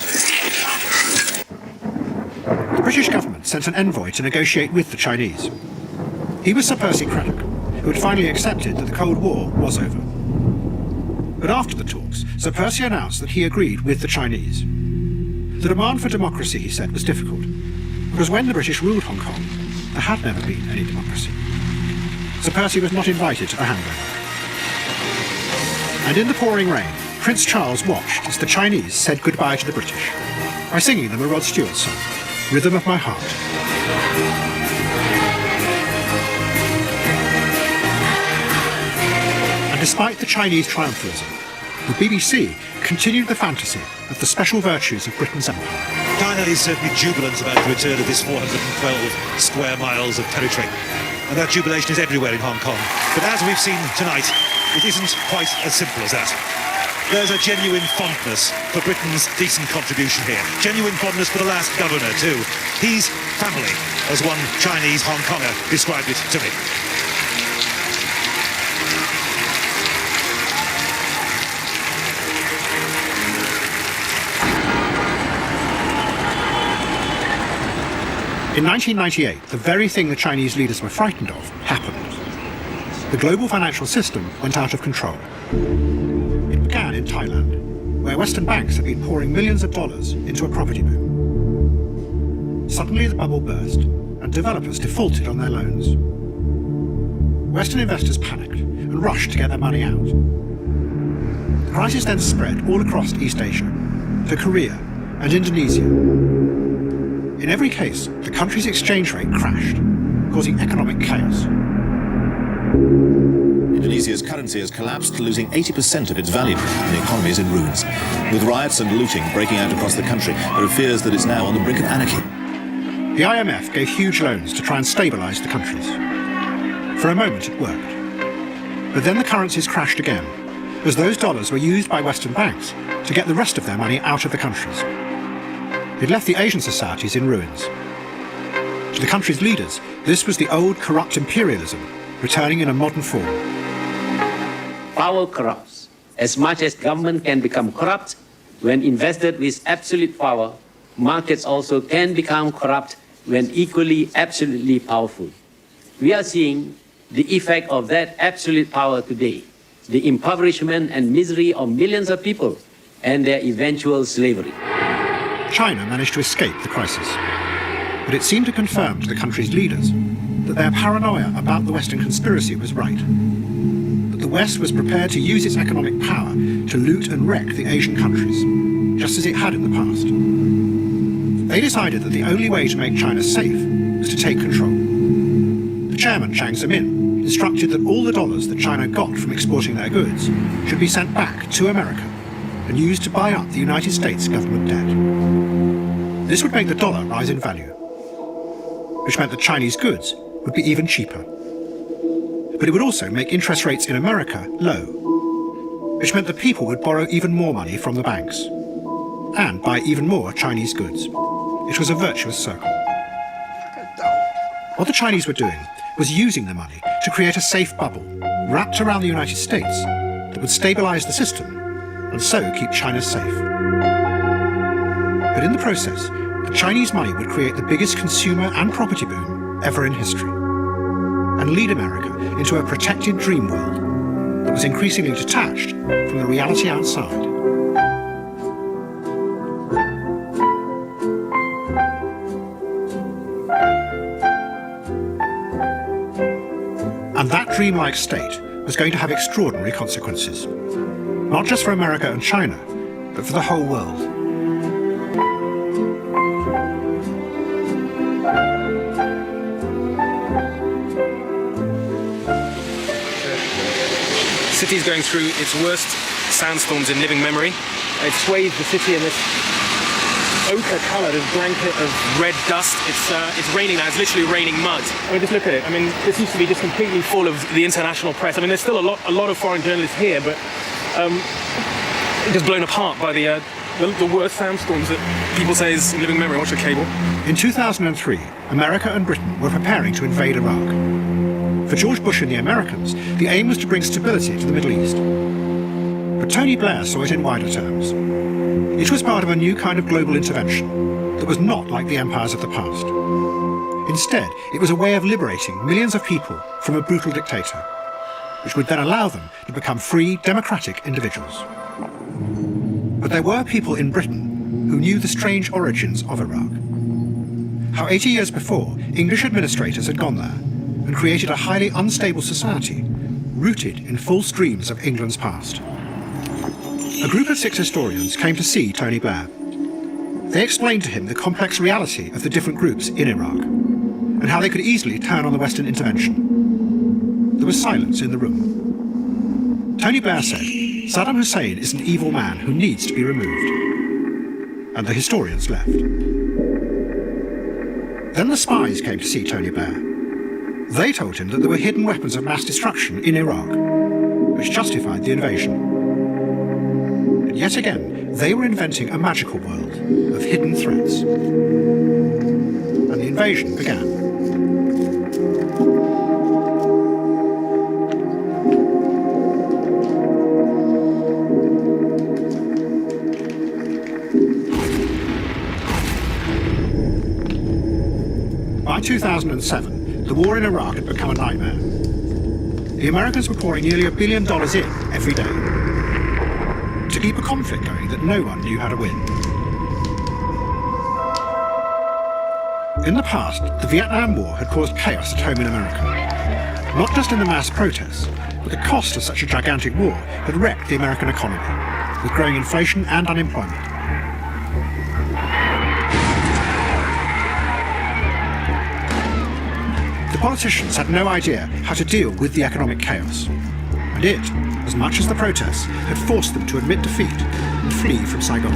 The British government sent an envoy to negotiate with the Chinese. He was Sir Percy Craddock, who had finally accepted that the Cold War was over. But after the talks, Sir Percy announced that he agreed with the Chinese. The demand for democracy, he said, was difficult, because when the British ruled Hong Kong, there had never been any democracy. Sir Percy was not invited to the handover. And in the pouring rain, Prince Charles watched as the Chinese said goodbye to the British by singing them a Rod Stewart song, Rhythm of My Heart. And despite the Chinese triumphalism, the BBC continued the fantasy of the special virtues of Britain's empire. China is certainly jubilant about the return of this 412 square miles of territory. And that jubilation is everywhere in Hong Kong. But as we've seen tonight, it isn't quite as simple as that. There's a genuine fondness for Britain's decent contribution here. Genuine fondness for the last governor, too. He's family, as one Chinese Hong Konger described it to me. In 1998, the very thing the Chinese leaders were frightened of happened. The global financial system went out of control. It began in Thailand, where Western banks had been pouring millions of dollars into a property boom. Suddenly the bubble burst, and developers defaulted on their loans. Western investors panicked and rushed to get their money out. The crisis then spread all across East Asia, to Korea and Indonesia. In In every case, the country's exchange rate crashed, causing economic chaos. Indonesia's currency has collapsed, losing 80% of its value, and the economy is in ruins. With riots and looting breaking out across the country, there are fears that it's now on the brink of anarchy. The IMF gave huge loans to try and stabilise the countries. For a moment it worked. But then the currencies crashed again, as those dollars were used by Western banks to get the rest of their money out of the countries. It left the Asian societies in ruins. To the country's leaders, this was the old corrupt imperialism returning in a modern form. Power corrupts. As much as government can become corrupt, when invested with absolute power, markets also can become corrupt when equally absolutely powerful. We are seeing the effect of that absolute power today, the impoverishment and misery of millions of people and their eventual slavery. China managed to escape the crisis, but it seemed to confirm to the country's leaders that their paranoia about the Western conspiracy was right, that the West was prepared to use its economic power to loot and wreck the Asian countries, just as it had in the past. They decided that the only way to make China safe was to take control. The chairman, Jiang Zemin, instructed that all the dollars that China got from exporting their goods should be sent back to America and used to buy up the United States government debt. This would make the dollar rise in value, which meant that Chinese goods would be even cheaper. But it would also make interest rates in America low, which meant that people would borrow even more money from the banks and buy even more Chinese goods. It was a virtuous circle. What the Chinese were doing was using the money to create a safe bubble wrapped around the United States that would stabilize the system and so keep China safe. But in the process, the Chinese money would create the biggest consumer and property boom ever in history and lead America into a protected dream world that was increasingly detached from the reality outside. And that dreamlike state was going to have extraordinary consequences, not just for America and China, but for the whole world. The city's going through its worst sandstorms in living memory. It swathes the city in this ochre-coloured blanket of red dust. It's raining now. It's literally raining mud. I mean, just look at it. I mean, this used to be just completely full of the international press. I mean, there's still a lot of foreign journalists here, but just blown apart by the worst sandstorms that people say is in living memory. Watch the cable. In 2003, America and Britain were preparing to invade Iraq. For George Bush and the Americans, the aim was to bring stability to the Middle East. But Tony Blair saw it in wider terms. It was part of a new kind of global intervention that was not like the empires of the past. Instead, it was a way of liberating millions of people from a brutal dictator, which would then allow them to become free, democratic individuals. But there were people in Britain who knew the strange origins of Iraq. How 80 years before, English administrators had gone there and created a highly unstable society rooted in full streams of England's past. A group of 6 historians came to see Tony Blair. They explained to him the complex reality of the different groups in Iraq and how they could easily turn on the Western intervention. There was silence in the room. Tony Blair said, Saddam Hussein is an evil man who needs to be removed. And the historians left. Then the spies came to see Tony Blair. They told him that there were hidden weapons of mass destruction in Iraq, which justified the invasion. And yet again, they were inventing a magical world of hidden threats. And the invasion began. By 2007, the war in Iraq had become a nightmare. The Americans were pouring nearly $1 billion in every day to keep a conflict going that no one knew how to win. In the past, the Vietnam War had caused chaos at home in America. Not just in the mass protests, but the cost of such a gigantic war had wrecked the American economy, with growing inflation and unemployment. politicians had no idea how to deal with the economic chaos. And it, as much as the protests, had forced them to admit defeat and flee from Saigon.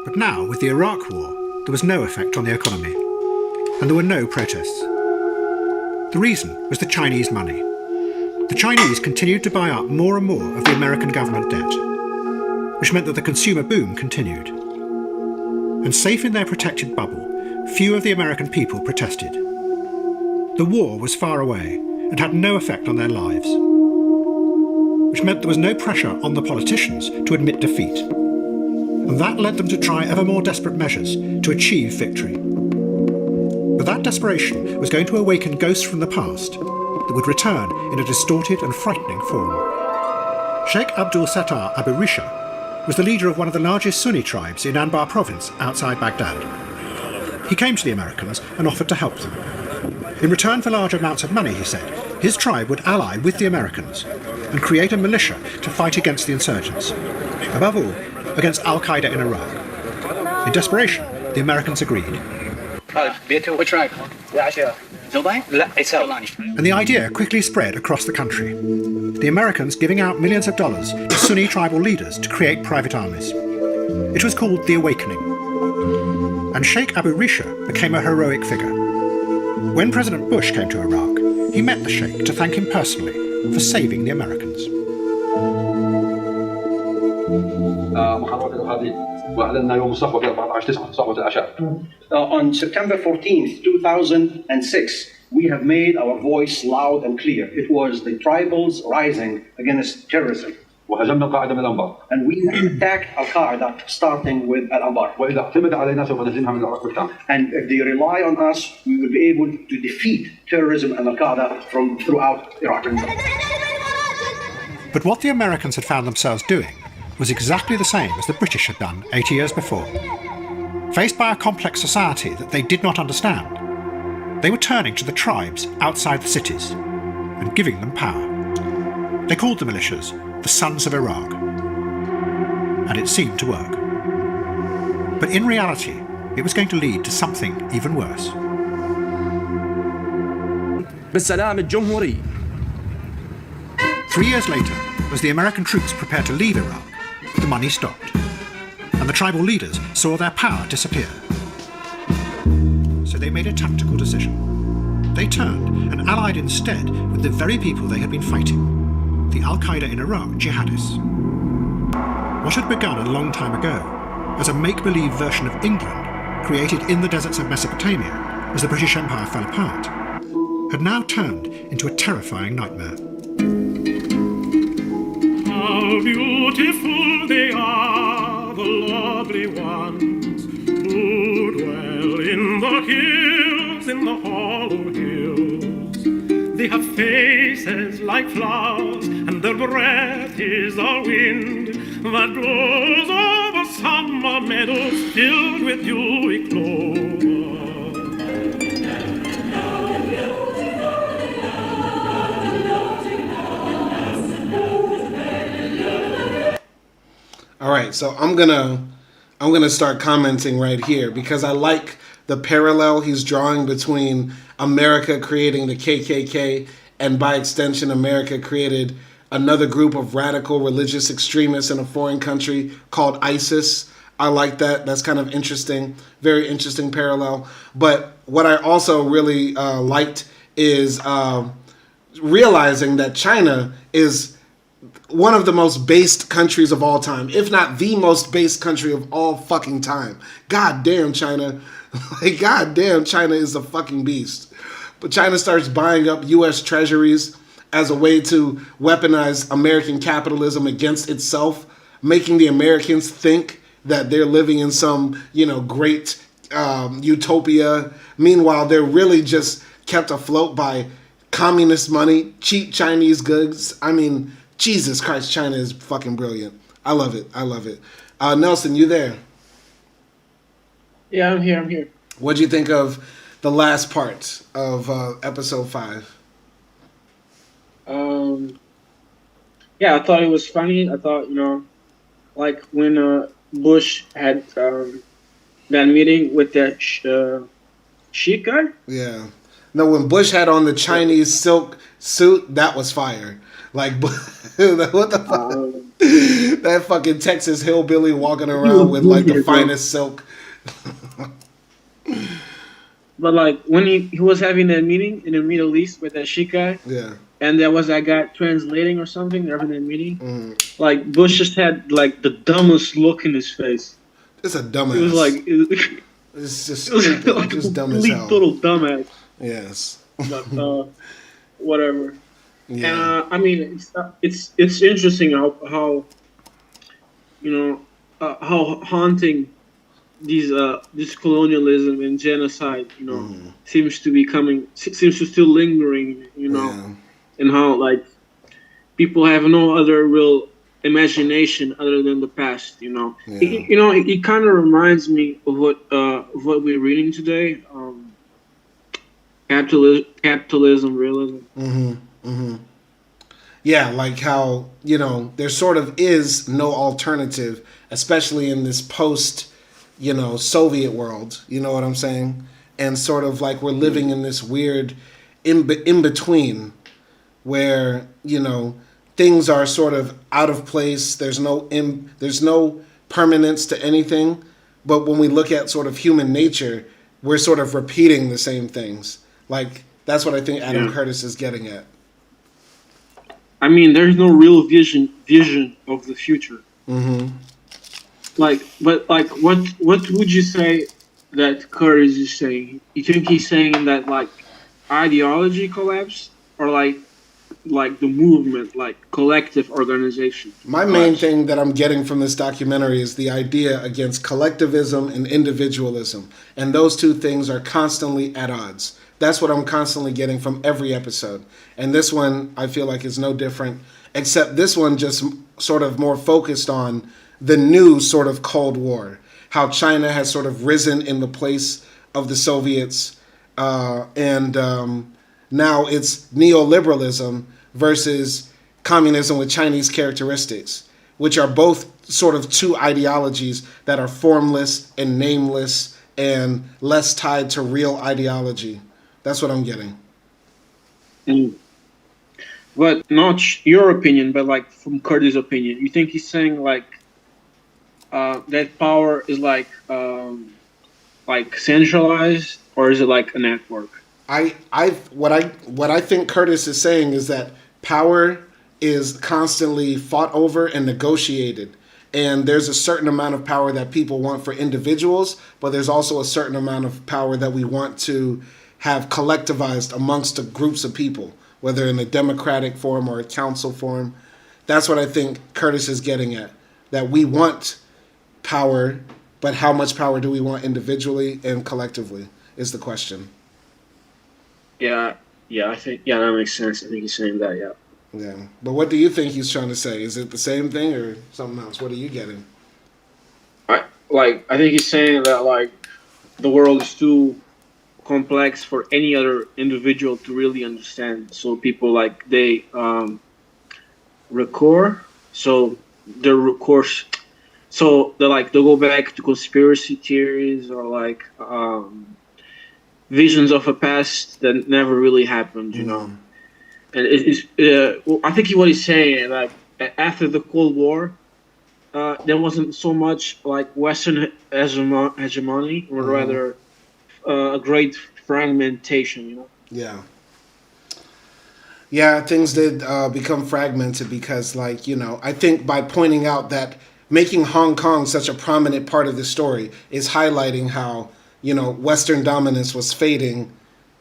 But now, with the Iraq War, there was no effect on the economy, and there were no protests. The reason was the Chinese money. The Chinese continued to buy up more and more of the American government debt, which meant that the consumer boom continued. And safe in their protected bubble, few of the American people protested. The war was far away and had no effect on their lives, which meant there was no pressure on the politicians to admit defeat. And that led them to try ever more desperate measures to achieve victory. But that desperation was going to awaken ghosts from the past that would return in a distorted and frightening form. Sheikh Abdul Sattar Abu Risha was the leader of one of the largest Sunni tribes in Anbar province outside Baghdad. He came to the Americans and offered to help them. In return for large amounts of money, he said, his tribe would ally with the Americans and create a militia to fight against the insurgents, above all, against Al-Qaeda in Iraq. In desperation, the Americans agreed. And the idea quickly spread across the country. The Americans giving out millions of dollars to Sunni tribal leaders to create private armies. It was called the Awakening. And Sheikh Abu Risha became a heroic figure. When President Bush came to Iraq, he met the Sheikh to thank him personally for saving the Americans. On September 14th, 2006, we have made our voice loud and clear. It was the tribals rising against terrorism. And we attacked Al-Qaeda, starting with Al-Anbar. And if they rely on us, we will be able to defeat terrorism and Al-Qaeda from throughout Iraq. But what the Americans had found themselves doing was exactly the same as the British had done 80 years before. Faced by a complex society that they did not understand, they were turning to the tribes outside the cities and giving them power. They called the militias the Sons of Iraq. And it seemed to work. But in reality, it was going to lead to something even worse. بالسلام الجمهوري. 3 years later, as the American troops prepared to leave Iraq, the money stopped, and the tribal leaders saw their power disappear. So they made a tactical decision. They turned and allied instead with the very people they had been fighting, the Al-Qaeda in Iraq jihadists. What had begun a long time ago as a make-believe version of England, created in the deserts of Mesopotamia as the British Empire fell apart, had now turned into a terrifying nightmare. How beautiful they are, the lovely ones who dwell in the hills, in the hollow hills. They have faces like flowers, and their breath is the wind that blows over summer meadows filled with dewy clover. All right, so I'm gonna start commenting right here because I like the parallel he's drawing between America creating the KKK and by extension America created another group of radical religious extremists in a foreign country called ISIS. I like that. That's kind of interesting, very interesting parallel. But what I also really liked is realizing that China is one of the most based countries of all time, if not the most based country of all fucking time. God damn China. Like, God damn China is a fucking beast. But China starts buying up U.S. treasuries as a way to weaponize American capitalism against itself, making the Americans think that they're living in some, great utopia. Meanwhile, they're really just kept afloat by communist money, cheap Chinese goods. I mean, Jesus Christ, China is fucking brilliant. I love it. I love it. Nelson, you there? Yeah, I'm here. What'd you think of the last part of episode 5? Yeah, I thought it was funny. I thought, like when Bush had that meeting with that Sheik guy? Yeah. No, when Bush had on the Chinese silk suit, that was fire. Like, what the fuck? That fucking Texas hillbilly walking around with like the finest silk. But like when he was having that meeting in the Middle East with that Sheik guy, yeah, and there was that guy translating or something. They're having that meeting. Mm. Like Bush just had like the dumbest look in his face. It's a dumbass. It was like it's just it was stupid. like Just a dumb as complete hell. total dumbass. Yes. But whatever. Yeah. I mean, it's interesting how you know how haunting these this colonialism and genocide seems to still lingering, and how like people have no other real imagination other than the past. It kind of reminds me of what we're reading today. Capitalism, realism. Mm-hmm. Mm-hmm. Yeah, like how, there sort of is no alternative, especially in this post, Soviet world. You know what I'm saying? And sort of like we're living in this weird in between where, things are sort of out of place. There's no permanence to anything. But when we look at sort of human nature, we're sort of repeating the same things. Like, that's what I think Adam Curtis is getting at. I mean, there's no real vision of the future. Mm-hmm. What would you say that Curtis is saying? You think he's saying that like ideology collapsed, or like the movement, like collective organization? My main thing that I'm getting from this documentary is the idea against collectivism and individualism, and those two things are constantly at odds. That's what I'm constantly getting from every episode. And this one, I feel like, is no different, except this one just sort of more focused on the new sort of Cold War, how China has sort of risen in the place of the Soviets, and now it's neoliberalism versus communism with Chinese characteristics, which are both sort of two ideologies that are formless and nameless and less tied to real ideology. That's what I'm getting. But not your opinion, but like from Curtis' opinion. You think he's saying like that power is like centralized, or is it like a network? What I think Curtis is saying is that power is constantly fought over and negotiated. And there's a certain amount of power that people want for individuals, but there's also a certain amount of power that we want to have collectivized amongst the groups of people, whether in a democratic form or a council form. That's what I think Curtis is getting at, that we want power, but how much power do we want individually and collectively is the question. Yeah, I think, that makes sense. I think he's saying that, yeah. Yeah, but what do you think he's trying to say? Is it the same thing or something else? What are you getting? I think he's saying that, like, the world is too complex for any other individual to really understand. So people, like, they recourse. So they'll go back to conspiracy theories or like visions of a past that never really happened, And I think what he's saying, like, after the Cold War, there wasn't so much like Western hegemony, or rather a great fragmentation, Yeah, things did become fragmented because, like, I think by pointing out that making Hong Kong such a prominent part of the story is highlighting how, Western dominance was fading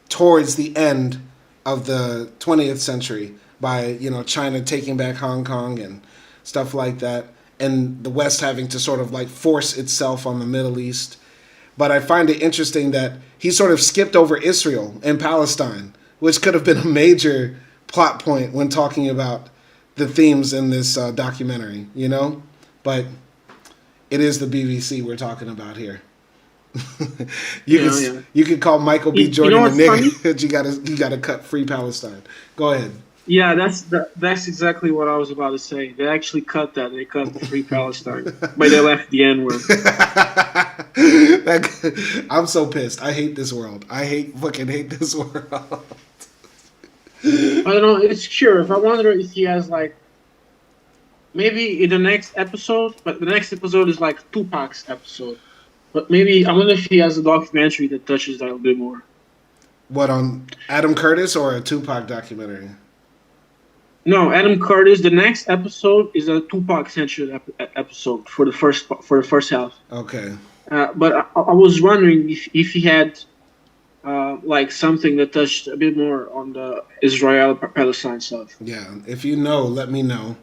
towards the end of the 20th century by, China taking back Hong Kong and stuff like that, and the West having to sort of like force itself on the Middle East. But I find it interesting that he sort of skipped over Israel and Palestine, which could have been a major plot point when talking about the themes in this documentary, But it is the BBC we're talking about here. You could call Michael B. Jordan a nigga, but you gotta cut Free Palestine. Go ahead. Yeah, that's exactly what I was about to say. They actually cut that. They cut the Free Palestine, but they left the N-word. I'm so pissed. I hate this world. I fucking hate this world. I don't know. It's curious. I wonder if he has like maybe in the next episode, but the next episode is like Tupac's episode. But maybe I wonder if he has a documentary that touches that a bit more. What, on Adam Curtis or a Tupac documentary? No, Adam Curtis. The next episode is a Tupac-centered episode for the first half. Okay. But I was wondering if he had like something that touched a bit more on the Israel-Palestine stuff. Yeah, if you know, let me know.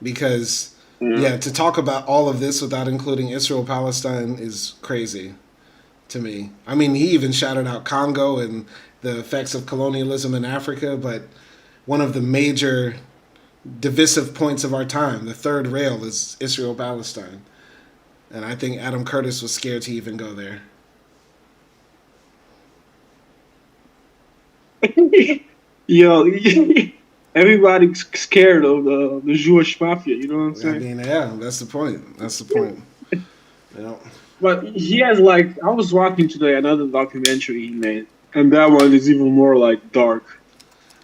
Because, to talk about all of this without including Israel-Palestine is crazy to me. I mean, he even shouted out Congo and the effects of colonialism in Africa, but one of the major divisive points of our time, the third rail, is Israel-Palestine. And I think Adam Curtis was scared to even go there. Yo, everybody's scared of the Jewish mafia. You know what I'm saying? I mean, yeah, that's the point. That's the point. Yeah. But he has like, I was watching today another documentary he made, and that one is even more like dark.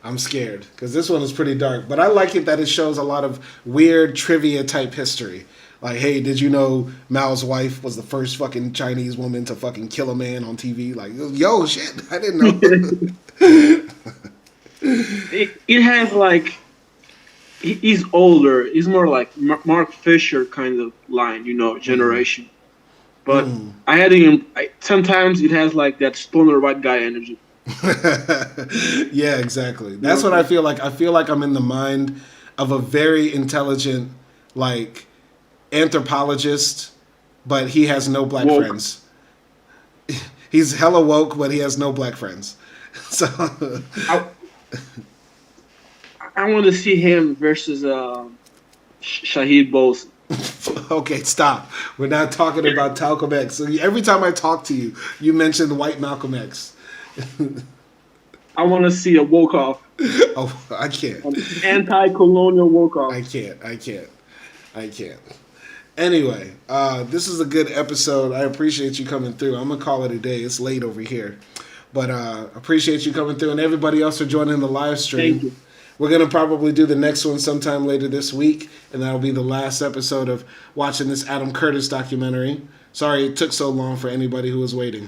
I'm scared because this one is pretty dark, but I like it that it shows a lot of weird trivia type history. Like, hey, did you know Mao's wife was the first fucking Chinese woman to fucking kill a man on TV? Like, yo, shit, I didn't know. It has like, he's older. He's more like Mark Fisher kind of line, you know, generation. But I had him. Sometimes it has like that stoner white guy energy. Yeah, exactly. That's what I feel like. I feel like I'm in the mind of a very intelligent, like, anthropologist, but he has no black friends. He's hella woke, but he has no black friends. So I want to see him versus Shahid Bose. Okay, stop. We're not talking about Malcolm X. So every time I talk to you, you mention white Malcolm X. I want to see a Wolkoff. Oh, I can't. An anti-colonial Wolkoff. I can't. Anyway, this is a good episode. I appreciate you coming through. I'm going to call it a day. It's late over here. But appreciate you coming through, and everybody else for joining the live stream. Thank you. We're going to probably do the next one sometime later this week, and that'll be the last episode of watching this Adam Curtis documentary. Sorry it took so long for anybody who was waiting.